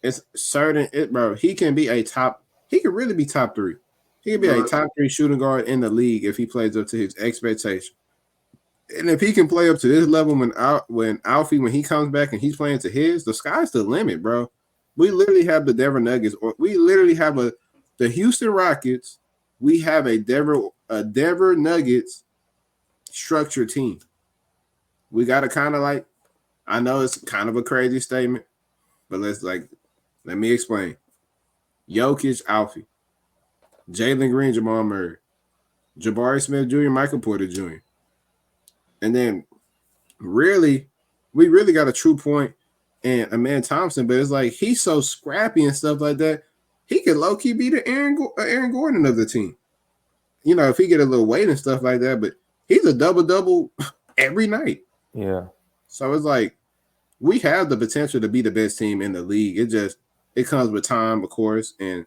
it's certain bro. He can be a top. He can really be top 3. He can be a top 3 shooting guard in the league if he plays up to his expectation. And if he can play up to this level when Alfie, when he comes back and he's playing to his, the sky's the limit, bro. We literally have the Denver Nuggets, or we literally have the Houston Rockets. We have a Denver Nuggets structured team. We got to kind of like, I know it's kind of a crazy statement, but let me explain. Jokic, Alfie. Jalen Green, Jamal Murray, Jabari Smith Jr., Michael Porter Jr. And then we really got a true point and Amen Thompson, but it's like he's so scrappy and stuff like that. He could low-key be the Aaron Gordon of the team. You know, if he get a little weight and stuff like that, but he's a double-double every night. Yeah. So it's like we have the potential to be the best team in the league. It's it comes with time, of course, and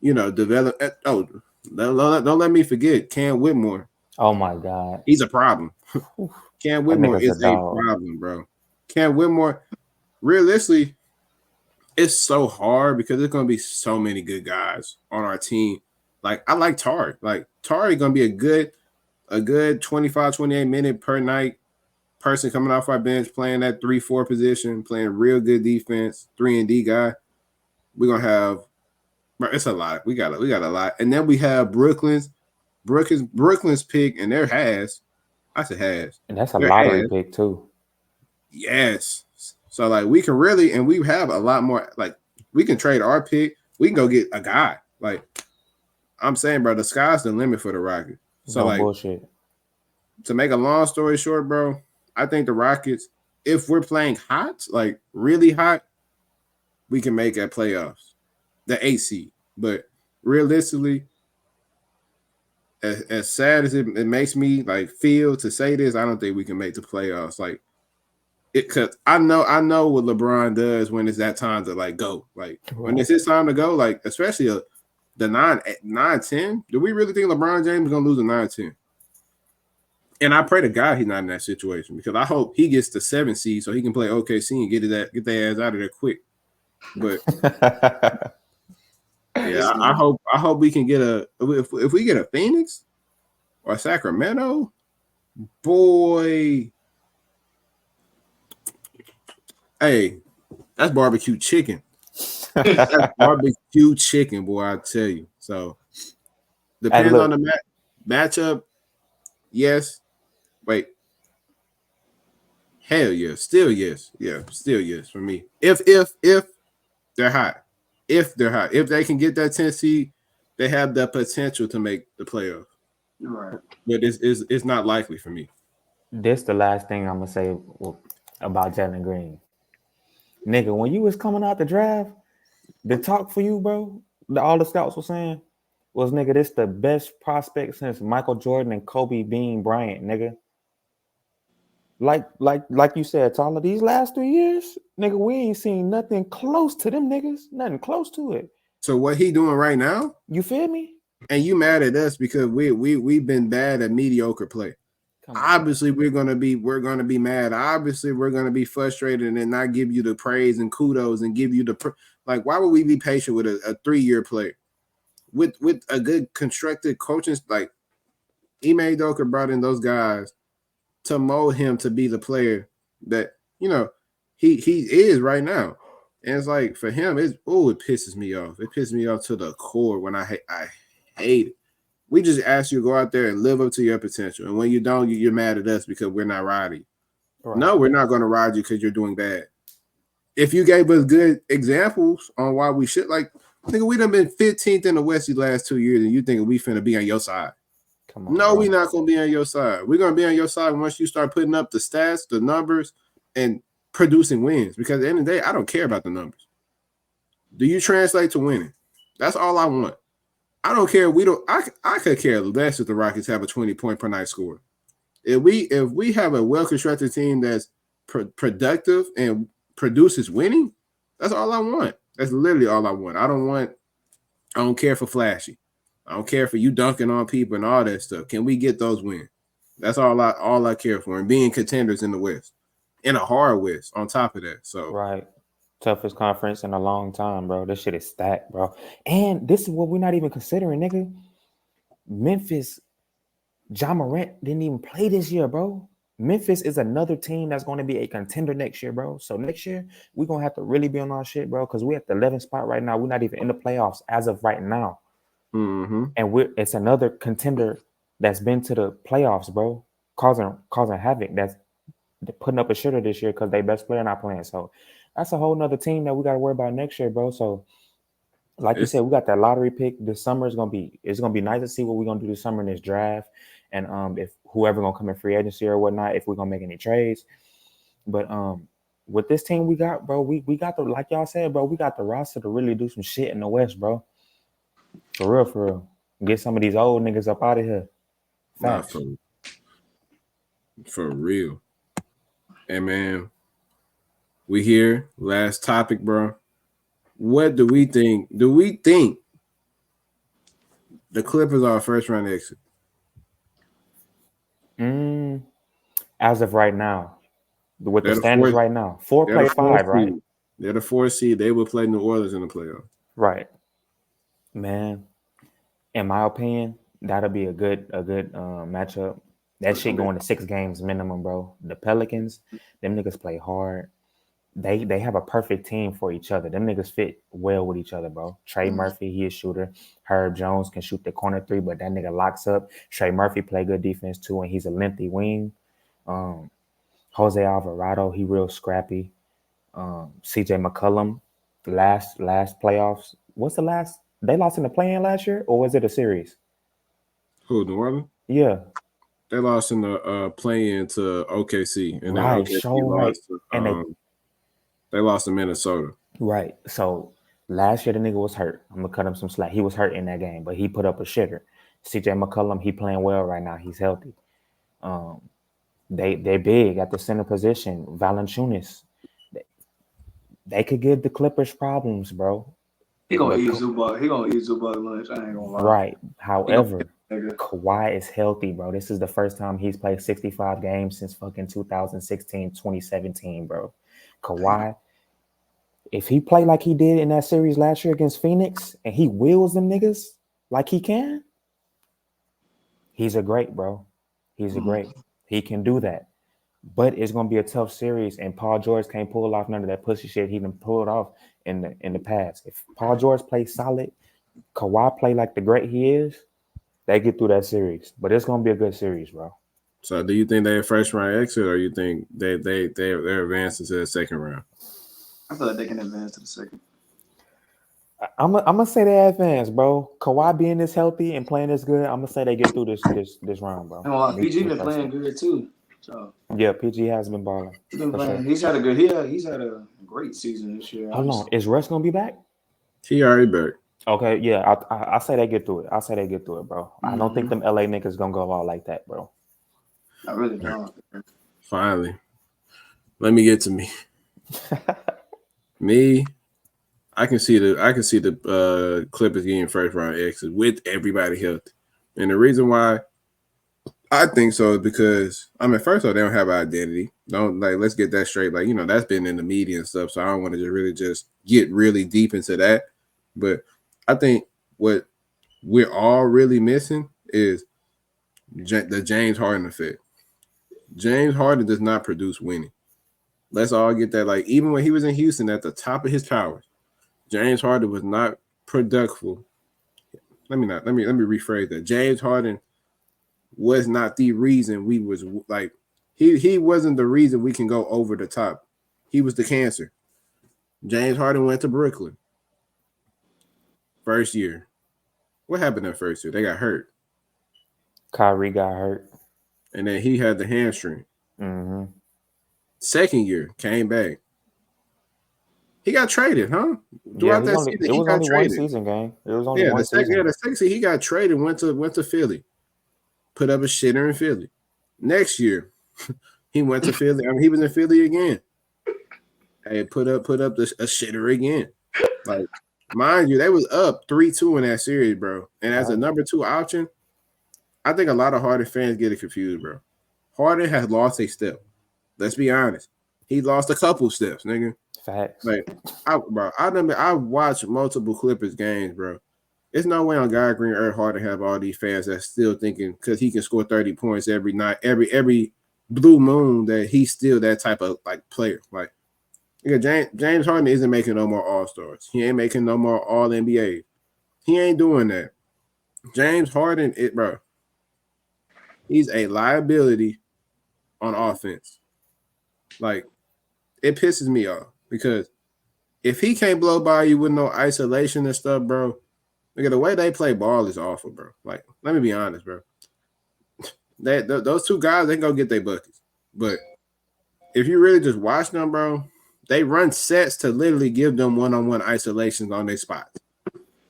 develop. Oh, don't let me forget Cam Whitmore. Oh my God, He's a problem. Cam that Whitmore nigga's a is a dog. problem, bro. Cam Whitmore, realistically, it's so hard because there's gonna be so many good guys on our team. Like I like Tari. Like Tari gonna be a good 25, 28 minute per night person coming off our bench, playing that 3-4 position, playing real good defense, 3-and-D guy. We're gonna have, bro, it's a lot. We got a lot. And then we have Brooklyn's pick, and they're has. I said has. And that's a They're lottery has. pick too. Yes. So like we can really, and we have a lot more. Like we can trade our pick. We can go get a guy. Like I'm saying, bro, the sky's the limit for the Rockets. So No like bullshit. to make a long story short, bro, I think the Rockets, if we're playing hot, like really hot, we can make that playoffs, the 8 seed. But realistically, as sad as it makes me like feel to say this, I don't think we can make the playoffs. Like it, cause I know what LeBron does when it's that time to like go. Like when it's his time to go, like especially the 9-10. Do we really think LeBron James is gonna lose a 9-10? And I pray to God he's not in that situation because I hope he gets the 7 seed so he can play OKC and get their ass out of there quick. But yeah, I hope we can get if we get a Phoenix or Sacramento, boy. Hey, that's barbecue chicken. That's barbecue chicken, boy. I tell you. So depends on the matchup. Yes. Wait. Hell yeah. Still yes. Yeah. Still yes for me. If they're hot. If they can get that 10 seed, they have the potential to make the playoff. Right. But it's not likely for me. This the last thing I'm gonna say about Jalen Green. Nigga, when you was coming out the draft, the talk for you, bro, all the scouts were saying was, nigga, this the best prospect since Michael Jordan and Kobe Bean Bryant, nigga. Like you said, Tyler, these last 3 years, nigga, we ain't seen nothing close to them niggas. Nothing close to it. So what he doing right now? You feel me? And you mad at us because we've been bad at mediocre play. Obviously, we're gonna be mad. Obviously, we're gonna be frustrated and not give you the praise and kudos and give you the like. Why would we be patient with a 3-year player with a good constructed coaching? Like Ime Udoka brought in those guys to mold him to be the player that he is right now. And it's like for him, it pisses me off. It pisses me off to the core when I hate it. We just ask you to go out there and live up to your potential. And when you don't, you're mad at us because we're not riding. Right. No, we're not going to ride you because you're doing bad. If you gave us good examples on why we should, like, nigga, we done been 15th in the West these last 2 years, and you think we finna be on your side. Come on, no, we're not going to be on your side. We're going to be on your side once you start putting up the stats, the numbers, and producing wins. Because at the end of the day, I don't care about the numbers. Do you translate to winning? That's all I want. I don't care. I could care less if the Rockets have a 20-point per night score. If we have a well-constructed team that's productive and produces winning, that's all I want. That's literally all I want. I don't care for flashy. I don't care for you dunking on people and all that stuff. Can we get those wins? That's all I care for. And being contenders in the West. In a hard West on top of that. So right. Toughest conference in a long time, bro. This shit is stacked, bro. And this is what we're not even considering, nigga. Memphis, Ja Morant didn't even play this year, bro. Memphis is another team that's going to be a contender next year, bro. So next year, we're going to have to really be on our shit, bro, because we're at the 11th spot right now. We're not even in the playoffs as of right now. Mm-hmm. And it's another contender that's been to the playoffs, bro, causing havoc. That's putting up a shitter this year because their best player not playing. So that's a whole nother team that we got to worry about next year, bro. So, like you said, we got that lottery pick. This summer it's gonna be nice to see what we're gonna do this summer in this draft, and if whoever gonna come in free agency or whatnot, if we're gonna make any trades. But with this team we got, bro, we got the, like y'all said, bro, we got the roster to really do some shit in the West, bro. For real. Get some of these old niggas up out of here. Facts. Nah, for real. Hey man. We here. Last topic, bro. What do we think? Do we think the Clippers are a first round exit? As of right now, with the They're the standards fourth. right now, 4 They're the play fourth 5, right? seed. They're the fourth seed. They will play New Orleans in the playoff. Right, man. In my opinion, that'll be a good matchup. That shit going to 6 games minimum, bro. The Pelicans, them niggas play hard. They have a perfect team for each other. Them niggas fit well with each other, bro. Trey Murphy, he a shooter. Herb Jones can shoot the corner 3, but that nigga locks up. Trey Murphy play good defense too, and he's a lengthy wing. Jose Alvarado, he real scrappy. CJ McCollum, last playoffs. What's the last? They lost in the play-in last year, or was it a series? Who, New Orleans? Yeah. They lost in the play-in to OKC, and then Right, OKC right. lost to, And they lost to Minnesota. right. So last year the nigga was hurt. I'm gonna cut him some slack. He was hurt in that game, but he put up a shitter. CJ McCollum, he playing well right now. He's healthy. They're big at the center position. Valanciunas. They could give the Clippers problems, bro. He gonna eat Zubac. He gonna eat Zubac lunch. I ain't gonna lie. Right. However, Kawhi is healthy, bro. This is the first time he's played 65 games since fucking 2016, 2017, bro. Kawhi, if he play like he did in that series last year against Phoenix and he wheels them niggas like he can, he's a great, bro. He's a great. He can do that. But it's gonna be a tough series, and Paul George can't pull off none of that pussy shit he done pulled off in the past. If Paul George plays solid, Kawhi play like the great he is, they get through that series. But it's gonna be a good series, bro. So, do you think they're first round exit, or you think they're advancing to the second round? I feel like they can advance to the second. I'm gonna say they advance, bro. Kawhi being this healthy and playing this good, I'm gonna say they get through this round, bro. Oh, PG been playing good too. So yeah, PG has been balling. He's been playing. Sure. He's had a great season this year. Hold on, is Russ gonna be back? He already back. Okay, yeah, I say they get through it. I say they get through it, bro. I don't think them LA niggas gonna go out like that, bro. I really don't. Finally, let me get to me. Me, I can see the Clippers getting first round exit with everybody healthy, and the reason why I think so is because first of all, they don't have an identity. Let's get that straight. That's been in the media and stuff, so I don't want to just get really deep into that. But I think what we're all really missing is the James Harden effect. James Harden does not produce winning. Let's all get that. Even when he was in Houston at the top of his powers, James Harden was not productive. Let me rephrase that. James Harden was not the reason we was he wasn't the reason we can go over the top. He was the cancer. James Harden went to Brooklyn. First year. What happened that first year? They got hurt. Kyrie got hurt. And then he had the hamstring. Mm-hmm. Second year, came back. He got traded, huh? Throughout that season, it was only one season game. It was only one season. The second season, he got traded, went to Philly. Put up a shitter in Philly. Next year, he went to Philly. He was in Philly again. Hey, put up a shitter again. Mind you, they was up 3-2 in that series, bro. And as a number 2 option, I think a lot of Harden fans get it confused, bro. Harden has lost a step. Let's be honest. He lost a couple steps, nigga. Facts. I watched multiple Clippers games, bro. There's no way on God Green Earth Harden have all these fans that's still thinking because he can score 30 points every night, every blue moon that he's still that type of player. James Harden isn't making no more All-Stars. He ain't making no more All-NBA. He ain't doing that. James Harden, bro, he's a liability on offense. It pisses me off because if he can't blow by you with no isolation and stuff, bro, the way they play ball is awful, bro. Let me be honest, bro. Those two guys, they can go get their buckets. But if you really just watch them, bro, they run sets to literally give them one-on-one isolations on their spots.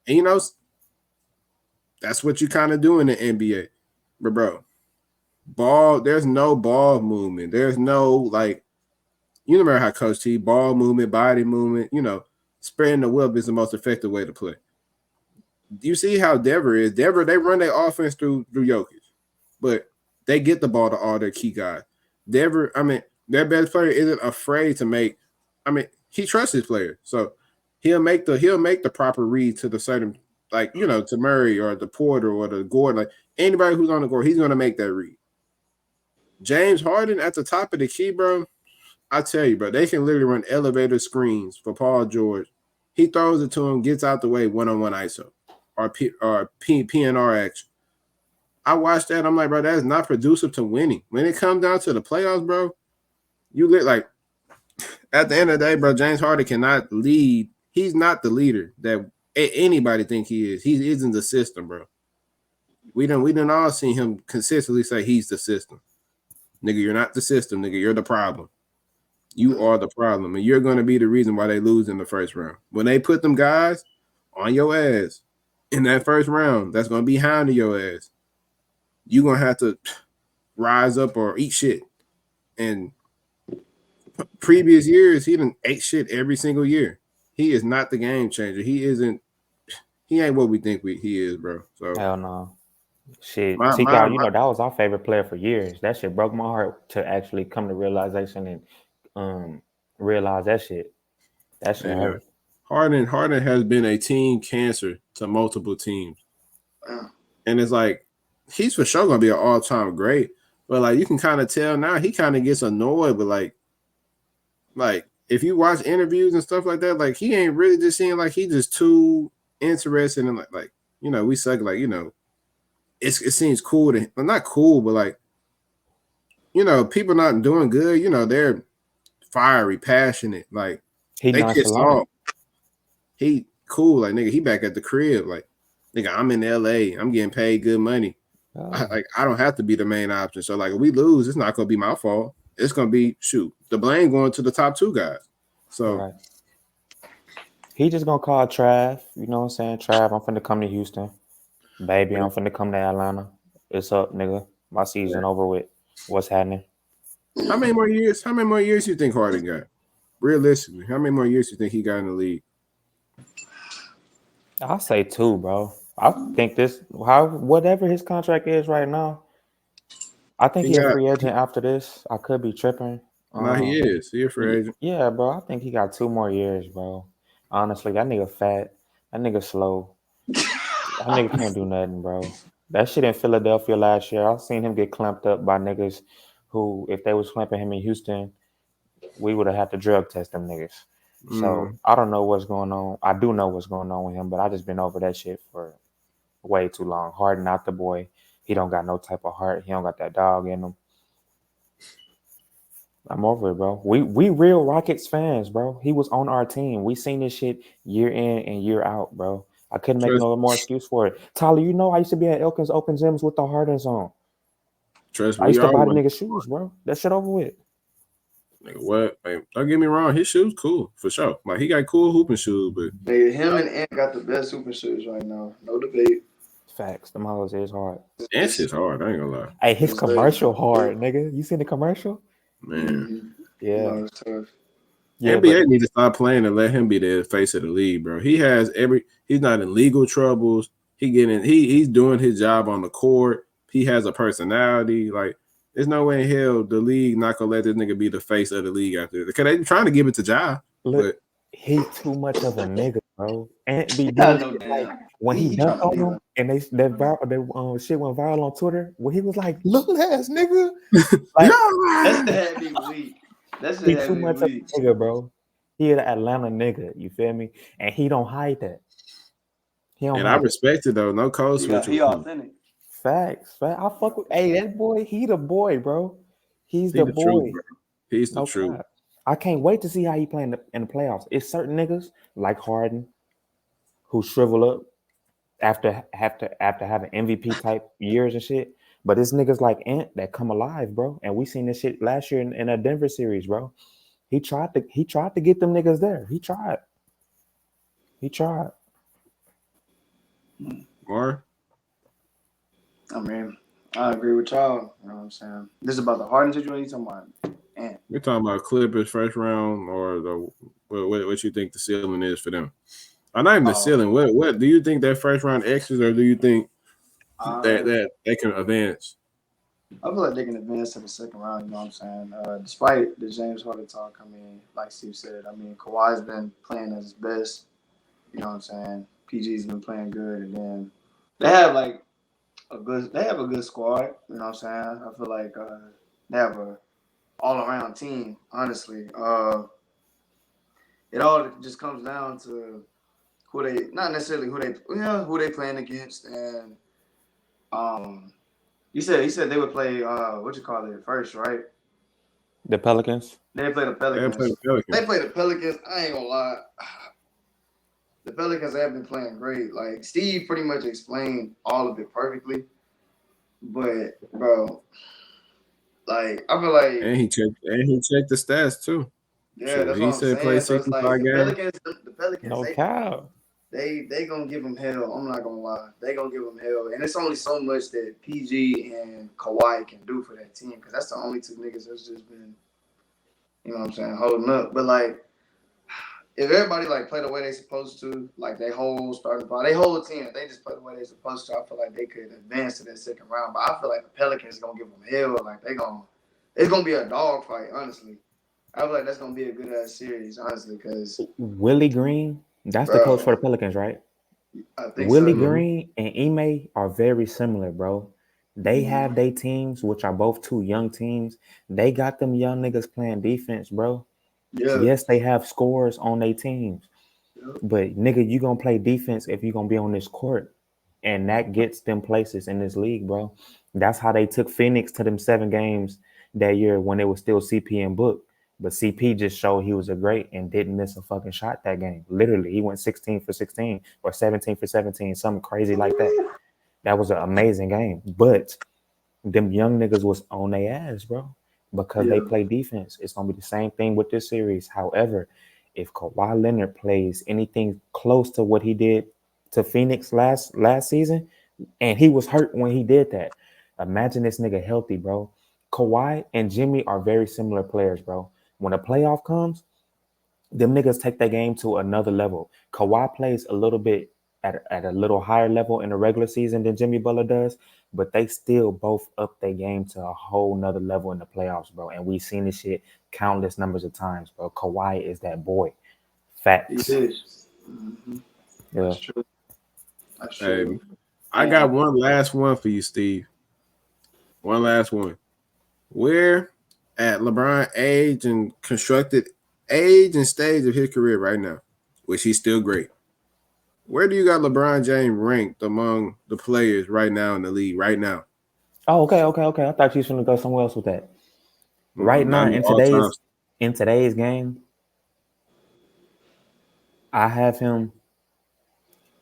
And, that's what you kind of do in the NBA. But, bro, there's no ball movement. There's no, you remember how Coach T, ball movement, body movement, spreading the web is the most effective way to play. You see how Denver is. Denver, they run their offense through Jokic, but they get the ball to all their key guys. Denver, I mean, their best player isn't afraid to make. I mean, he trusts his players, so he'll make the proper read to the certain, like, you know, to Murray or the Porter or the Gordon, like anybody who's on the court, he's gonna make that read. James Harden at the top of the key, bro. I tell you, bro, they can literally run elevator screens for Paul George. He throws it to him, gets out the way, one-on-one ISO or PNR action. I watched that. I'm like, bro, that is not conducive to winning. When it comes down to the playoffs, bro, you look like at the end of the day, bro, James Harden cannot lead. He's not the leader that anybody think he is. He isn't the system, bro. We done all seen him consistently say he's the system. Nigga, you're not the system, nigga. You're the problem. You are the problem, and you're going to be the reason why they lose in the first round. When they put them guys on your ass in that first round, that's going to be hounding your ass. You're going to have to rise up or eat shit. And previous years, he done ate shit every single year. He is not the game changer. He ain't what we think he is, bro. So hell no. Shit, you know, that was our favorite player for years. That shit broke my heart to actually come to realization and realize that shit. That shit hurt. Harden has been a team cancer to multiple teams. And it's like, he's for sure gonna be an all-time great. But like, you can kind of tell now he kind of gets annoyed, but like if you watch interviews and stuff like that, like he ain't really just seeing like he just too interested in like, you know, we suck, like, you know, it seems cool to him. Well, not cool, but like, you know, people not doing good, you know, they're fiery, passionate, like they pissed off. He cool, like, nigga, he back at the crib, like, nigga, I'm in LA, I'm getting paid good money. I don't have to be the main option. So like, if we lose, it's not gonna be my fault. It's gonna be the blame going to the top two guys. So he just gonna call Trav. You know what I'm saying? Trav, I'm finna come to Houston. Baby, I'm finna come to Atlanta. It's up, nigga. My season over with. What's happening? How many more years you think Harden got? Realistically, how many more years you think he got in the league? I'll say 2, bro. I think whatever his contract is right now, I think he's a free agent after this. I could be tripping. No, he is. He's a free agent. Yeah, bro. I think he got 2 more years, bro. Honestly, that nigga fat. That nigga slow. That nigga can't do nothing, bro. That shit in Philadelphia last year, I seen him get clamped up by niggas who, if they was clamping him in Houston, we would have had to drug test them niggas. So I don't know what's going on. I do know what's going on with him, but I just been over that shit for way too long. Harden not the boy. He don't got no type of heart. He don't got that dog in him. I'm over it, bro. We real Rockets fans, bro. He was on our team. We seen this shit year in and year out, bro. I couldn't make no more excuse for it. Tyler, you know I used to be at Elkins Open Gyms with the Hardens on. Trust me. I used to buy the nigga shoes, bro. That shit over with. Nigga, what? Like, don't get me wrong, his shoes cool for sure. Like, he got cool hooping shoes, but nigga, him and Ant got the best hooping shoes right now. No debate. Facts. Them hoes is hard. Ant is hard. I ain't gonna lie. Hey, his commercial hard, nigga. You seen the commercial? Man, yeah. No, it's tough. Yeah, NBA need to stop playing and let him be the face of the league, bro. He has he's not in legal troubles. He's doing his job on the court. He has a personality. Like, there's no way in hell the league not gonna let this nigga be the face of the league after this. Because they trying to give it to Ja. Look, he too much of a nigga, bro. And be doing like when he dunked on him and that shit went viral on Twitter. When he was like, "Little ass nigga," like that had me weak. That's he too much of a nigga, bro. He an Atlanta nigga. You feel me? And he don't hide that. I respect it though. No code switch. He authentic. Facts. I fuck with. Hey, that boy. He the boy, bro. He's the boy. Truth, bro. He's the truth. I can't wait to see how he play in the playoffs. It's certain niggas like Harden who shrivel up after having MVP type years and shit. But it's niggas like Ant that come alive, bro. And we seen this shit last year in that Denver series, bro. He tried to get them niggas there. He tried. Or I mean, I agree with y'all. You know what I'm saying? This is about the Harden situation. You talking about Ant? We're talking about Clippers first round or What you think the ceiling is for them? Not even the Oh. ceiling. What do you think they're first round extras, or do you think that they can advance? I feel like they can advance to the second round. You know what I'm saying? Despite the James Harden talk, I mean, like Steve said, I mean, Kawhi's been playing at his best. You know what I'm saying? PG's been playing good, and then they have like a good squad. You know what I'm saying? I feel like they have a all around team. Honestly, it all just comes down to who they not necessarily who they playing against, and he said they would play what you call it first, right? The Pelicans. They play the Pelicans. They play the Pelicans. I ain't gonna lie. The Pelicans have been playing great. Like Steve pretty much explained all of it perfectly. But bro, like I feel like And he checked the stats too. yeah, that's he what I'm said saying. play So it's 65 like games. the Pelicans, No cow. they gonna give him hell. I'm not gonna lie. They gonna give him hell, and it's only so much that PG and Kawhi can do for that team because that's the only two niggas that's just been, you know what I'm saying, holding up. But like, if everybody like play the way they supposed to, like they whole starting five, they whole team, if they just play the way they supposed to, I feel like they could advance to that second round. But I feel like the Pelicans gonna give them hell. Like it's gonna be a dog fight. Honestly, I feel like that's gonna be a good ass series. Honestly, because Willie Green, that's the coach for the Pelicans, right? I think Willie so. Green and Ime are very similar, bro. They have their teams, which are both two young teams. They got them young niggas playing defense, bro. Yeah. Yes, they have scores on their teams. But nigga, you gonna play defense if you gonna be on this court. And that gets them places in this league, bro. That's how they took Phoenix to them 7 games that year when it was still CP and Book. But CP just showed he was a great and didn't miss a fucking shot that game. Literally, he went 16 for 16 or 17 for 17, something crazy like that. That was an amazing game. But them young niggas was on their ass, bro, because they play defense. It's gonna be the same thing with this series. However, if Kawhi Leonard plays anything close to what he did to Phoenix last season, and he was hurt when he did that, imagine this nigga healthy, bro. Kawhi and Jimmy are very similar players, bro. When a playoff comes, them niggas take their game to another level. Kawhi plays a little bit at a little higher level in the regular season than Jimmy Butler does, but they still both up their game to a whole nother level in the playoffs, bro. And we've seen this shit countless numbers of times, bro. Kawhi is that boy. Facts. He is. Mm-hmm. Yeah. That's true. That's true. Hey, I got one last one for you, Steve. One last one. Where at LeBron age and constructed age and stage of his career right now, which he's still great. Where do you got LeBron James ranked among the players right now in the league right now? Oh, okay. I thought you was gonna go somewhere else with that. Right now in today's game, I have him,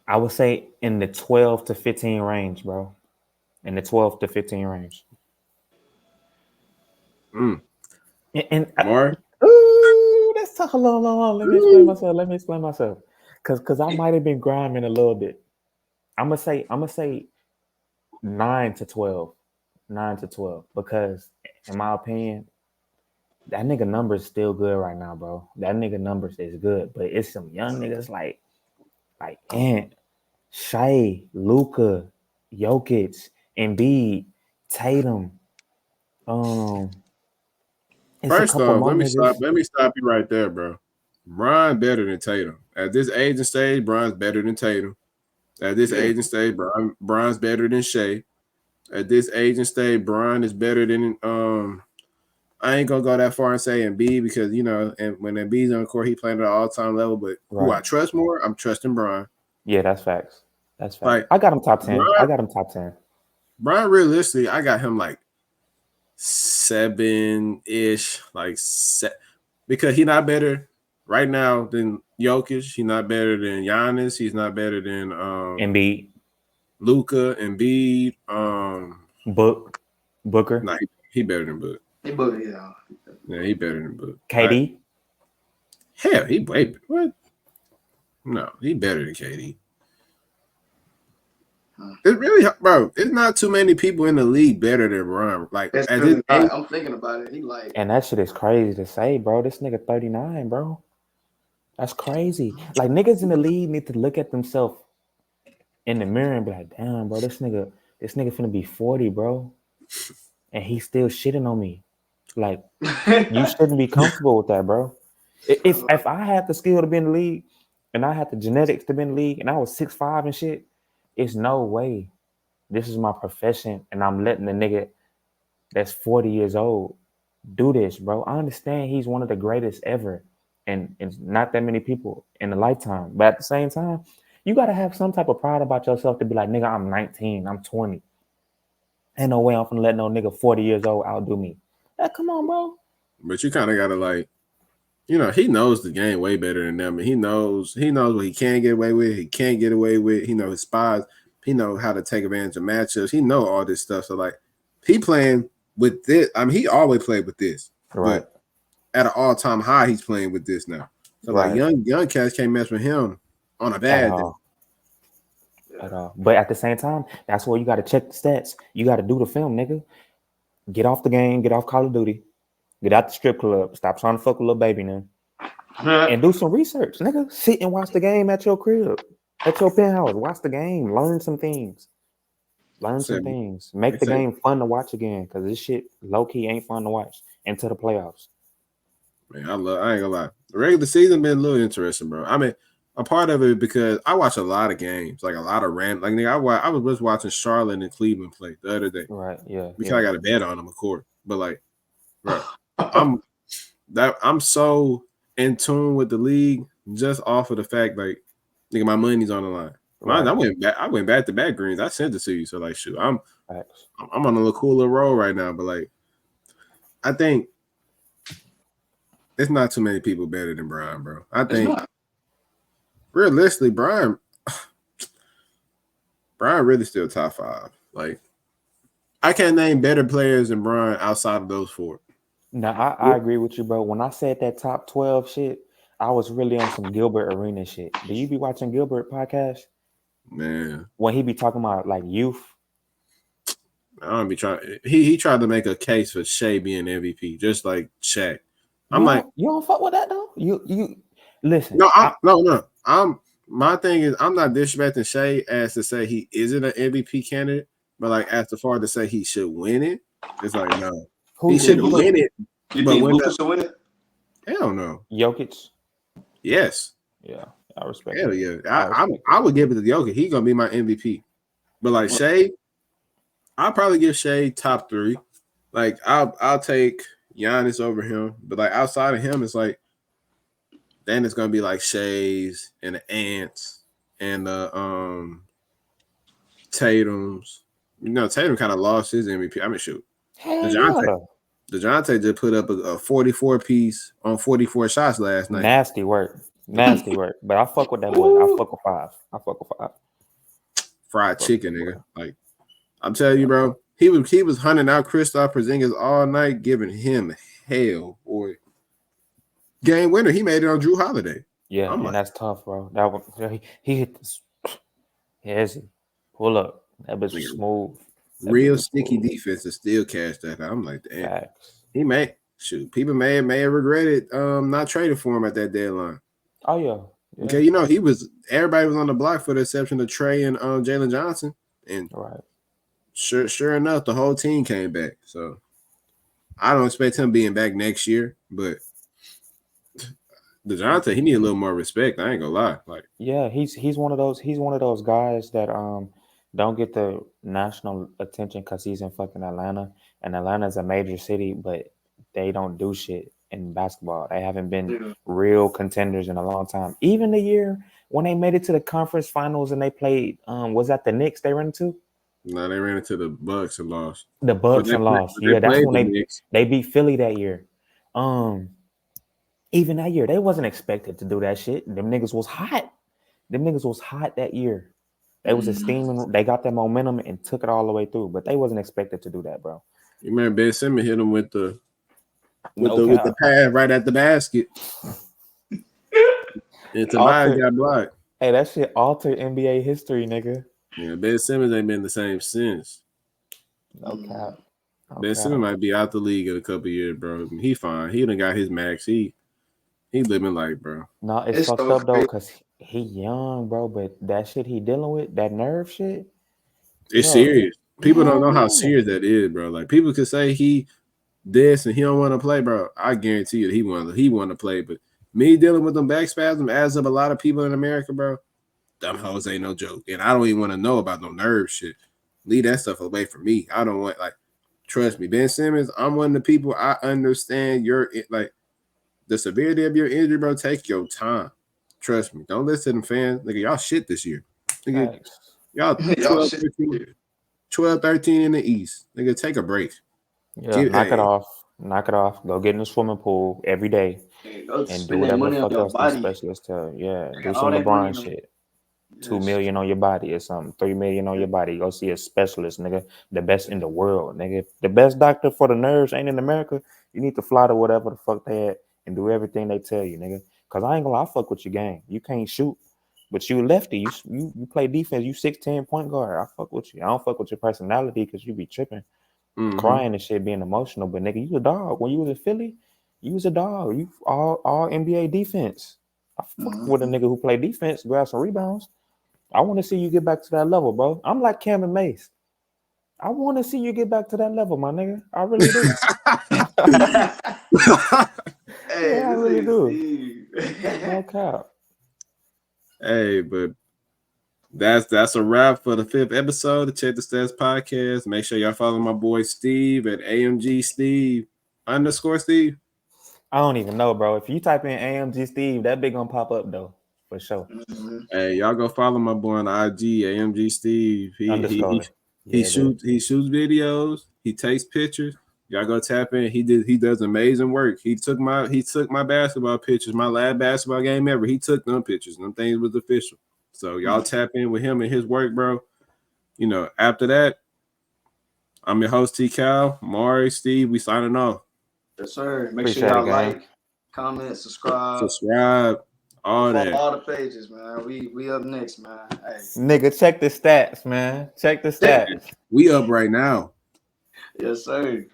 I would say in the 12 to 15 range, bro. In the 12 to 15 range. And let's talk. Hold on. Let me explain myself. Cause I might have been grinding a little bit. I'm gonna say 9 to 12. 9 to 12. Because in my opinion, that nigga numbers still good right now, bro. That nigga numbers is good. But it's some young niggas like Ant, Shea, Luka, Jokic, Embiid, Tatum. First off, let me stop you right there, bro. Bron better than Tatum. At this age and stage, Bron's better than Tatum. At this age and stage, Bron's better than Shea. At this age and stage, Bron is better than I ain't gonna go that far and say Embiid because and when Embiid's on the court, he playing at an all-time level. But who I trust more, I'm trusting Bron. Yeah, that's facts. Like, I got him top 10. Bron, realistically, I got him like 7-ish, because he's not better right now than Jokic. He's not better than Giannis. He's not better than Embiid, Luka, Embiid, Booker. Nah, he better than Book. He better, yeah, he better than Book. KD. Hell, he what? No, he better than KD. It's really, bro. It's not too many people in the league better than Bron. Like, I'm thinking about it. And that shit is crazy to say, bro. This nigga 39, bro. That's crazy. Like niggas in the league need to look at themselves in the mirror and be like, damn, bro, this nigga finna be 40, bro. And he's still shitting on me. Like, you shouldn't be comfortable with that, bro. If I had the skill to be in the league and I had the genetics to be in the league and I was 6'5" and shit, it's no way. This is my profession and I'm letting the nigga that's 40 years old do this, bro. I understand he's one of the greatest ever. And it's not that many people in a lifetime. But at the same time, you gotta have some type of pride about yourself to be like, nigga, I'm 19, I'm 20. Ain't no way I'm gonna let no nigga 40 years old outdo me. Come on, bro. But you kind of gotta like, he knows the game way better than them, and he knows what he can get away with, he can't get away with. He knows his spots. He knows how to take advantage of matchups. He know all this stuff. So like, he playing with this. I mean, he always played with this, Right? But at an all-time high, he's playing with this now. So Right. like, young cats can't mess with him on a bad day. At all. But at the same time, that's where you got to check the stats. You got to do the film, nigga. Get off the game. Get off Call of Duty. Get out the strip club. Stop trying to fuck a little baby now. And do some research, nigga. Sit and watch the game at your crib, at your penthouse. Watch the game. Learn some things. Make the game fun to watch again, because this shit low key ain't fun to watch until the playoffs. Man, I ain't gonna lie. The regular season been a little interesting, bro. I mean, a part of it because I watch a lot of games, like a lot of random. Like nigga, I was just watching Charlotte and Cleveland play the other day. Right. Yeah. Because I got a bet on them, of course. But like, bro, I'm so in tune with the league just off of the fact, like, nigga, my money's on the line. Right. I went back to back greens. I sent it to you. So like, shoot, I'm on a little cooler roll right now. But like, I think it's not too many people better than Brian, bro. I think realistically, Brian really still top 5. Like, I can't name better players than Brian outside of those 4. No, I agree with you, bro. When I said that top 12 shit, I was really on some Gilbert Arena shit. Do you be watching Gilbert podcast? Man, when he be talking about like youth, I don't be trying. He tried to make a case for Shea being MVP, just like Shaq. You don't fuck with that though. You listen. No. My thing is, I'm not disrespecting Shea as to say he isn't an MVP candidate, but like as far to say he should win it, it's like no, he should win it. You think Luka should win it? Hell no. Jokic. Yes. Yeah, I respect. Hell yeah. I would give it to Jokic. He's gonna be my MVP. But like Shea, I'll probably give Shea top 3. Like I'll take Giannis over him, but like outside of him, it's like then it's gonna be like Shea's and the Ants and the Tatum's. Tatum kind of lost his MVP. I mean, shoot, DeJounte just put up a 44 piece on 44 shots last night. Nasty work. But I fuck with that boy. I fuck with 5. Fried chicken, nigga. Like I'm telling you, bro. He was hunting out Kristaps Porzingis all night, giving him hell, boy. Game winner, he made it on Drew Holiday. Yeah, and that's tough, bro. That one, he hit this. Yes, pull up. That bitch was smooth. Real sticky defense to still catch that. I'm like, damn. Facts. He may people may have regretted not trading for him at that deadline. Oh yeah. Okay, everybody was on the block for the exception of Trey and Jalen Johnson, and sure enough, the whole team came back. So I don't expect him being back next year, but DeJounte, he need a little more respect. I ain't gonna lie. Like, yeah, he's one of those guys that don't get the national attention because he's in fucking Atlanta, and Atlanta's a major city, but they don't do shit in basketball. They haven't been real contenders in a long time. Even the year when they made it to the conference finals and they played, was that the Knicks they ran into? No, they ran into the Bucks and lost. The Bucks and lost. Yeah, that's when they beat Philly that year. Even that year, they wasn't expected to do that shit. Them niggas was hot. That year. They was steaming. They got that momentum and took it all the way through, but they wasn't expected to do that, bro. You remember Ben Simmons hit him with the pad right at the basket. And Tobias got blocked. Hey, that shit altered NBA history, nigga. Yeah, Ben Simmons ain't been the same since. No cap. Ben Simmons might be out the league in a couple of years, bro. He fine. He done got his max. He He living life, bro. No, it's fucked so up though, crazy. cause he young, bro. But that shit he dealing with, that nerve shit, It's bro. serious. People don't Hell know how yeah. serious that is, bro. Like people could say he this and he don't want to play, bro. I guarantee you he want to play. But me dealing with them back spasms, as of a lot of people in America, bro, them hoes ain't no joke. And I don't even want to know about no nerve shit. Leave that stuff away from me. I don't want trust me, Ben Simmons. I'm one of the people. I understand your the severity of your injury, bro. Take your time. Trust me. Don't listen to them fans. Nigga, y'all shit this year. Nigga, Facts. y'all Y'all 12, shit. 13, 12, 13 in the East. Nigga, take a break. Yeah, knock it off. Knock it off. Go get in the swimming pool every day Hey, go and do spend that whatever the money on fuck your else these body. specialists tell you. Yeah, do All some that money LeBron on shit. yes. 2 million on your body or something. 3 million on your body. Go see a specialist, nigga. The best in the world, nigga. The best doctor for the nerves ain't in America. You need to fly to whatever the fuck they at and do everything they tell you, nigga. Cause I ain't gonna lie, I fuck with your game. You can't shoot, but you lefty. You play defense. You 6'10" point guard. I fuck with you. I don't fuck with your personality because you be tripping, crying and shit, being emotional. But nigga, you a dog. When you was in Philly, you was a dog. You all NBA defense. I fuck with a nigga who play defense, grab some rebounds. I want to see you get back to that level, bro. I'm like Cam and Mace. I want to see you get back to that level, my nigga. I really do. Hey, Yeah, I this really is do. Steve. No cap. Hey, but that's a wrap for the 5th episode of Check the Stats podcast. Make sure y'all follow my boy Steve at AMG Steve _ Steve. I don't even know, bro. If you type in AMG Steve, that big gonna pop up though, for sure. Hey, y'all go follow my boy on IG, AMG Steve. Underscore. He Yeah, shoots videos. He takes pictures. Y'all go tap in. He does amazing work. He took my basketball pictures, my last basketball game ever. He took them pictures. Them things was official. So y'all tap in with him and his work, bro. You know, after that, I'm your host T Cal, Mari, Steve. We signing off. Yes, sir. Make Appreciate sure it, y'all gang. like, comment, subscribe, All follow that. all the pages, man. We up next, man. Hey. Nigga, check the stats, man. Check the stats. We up right now. Yes, sir.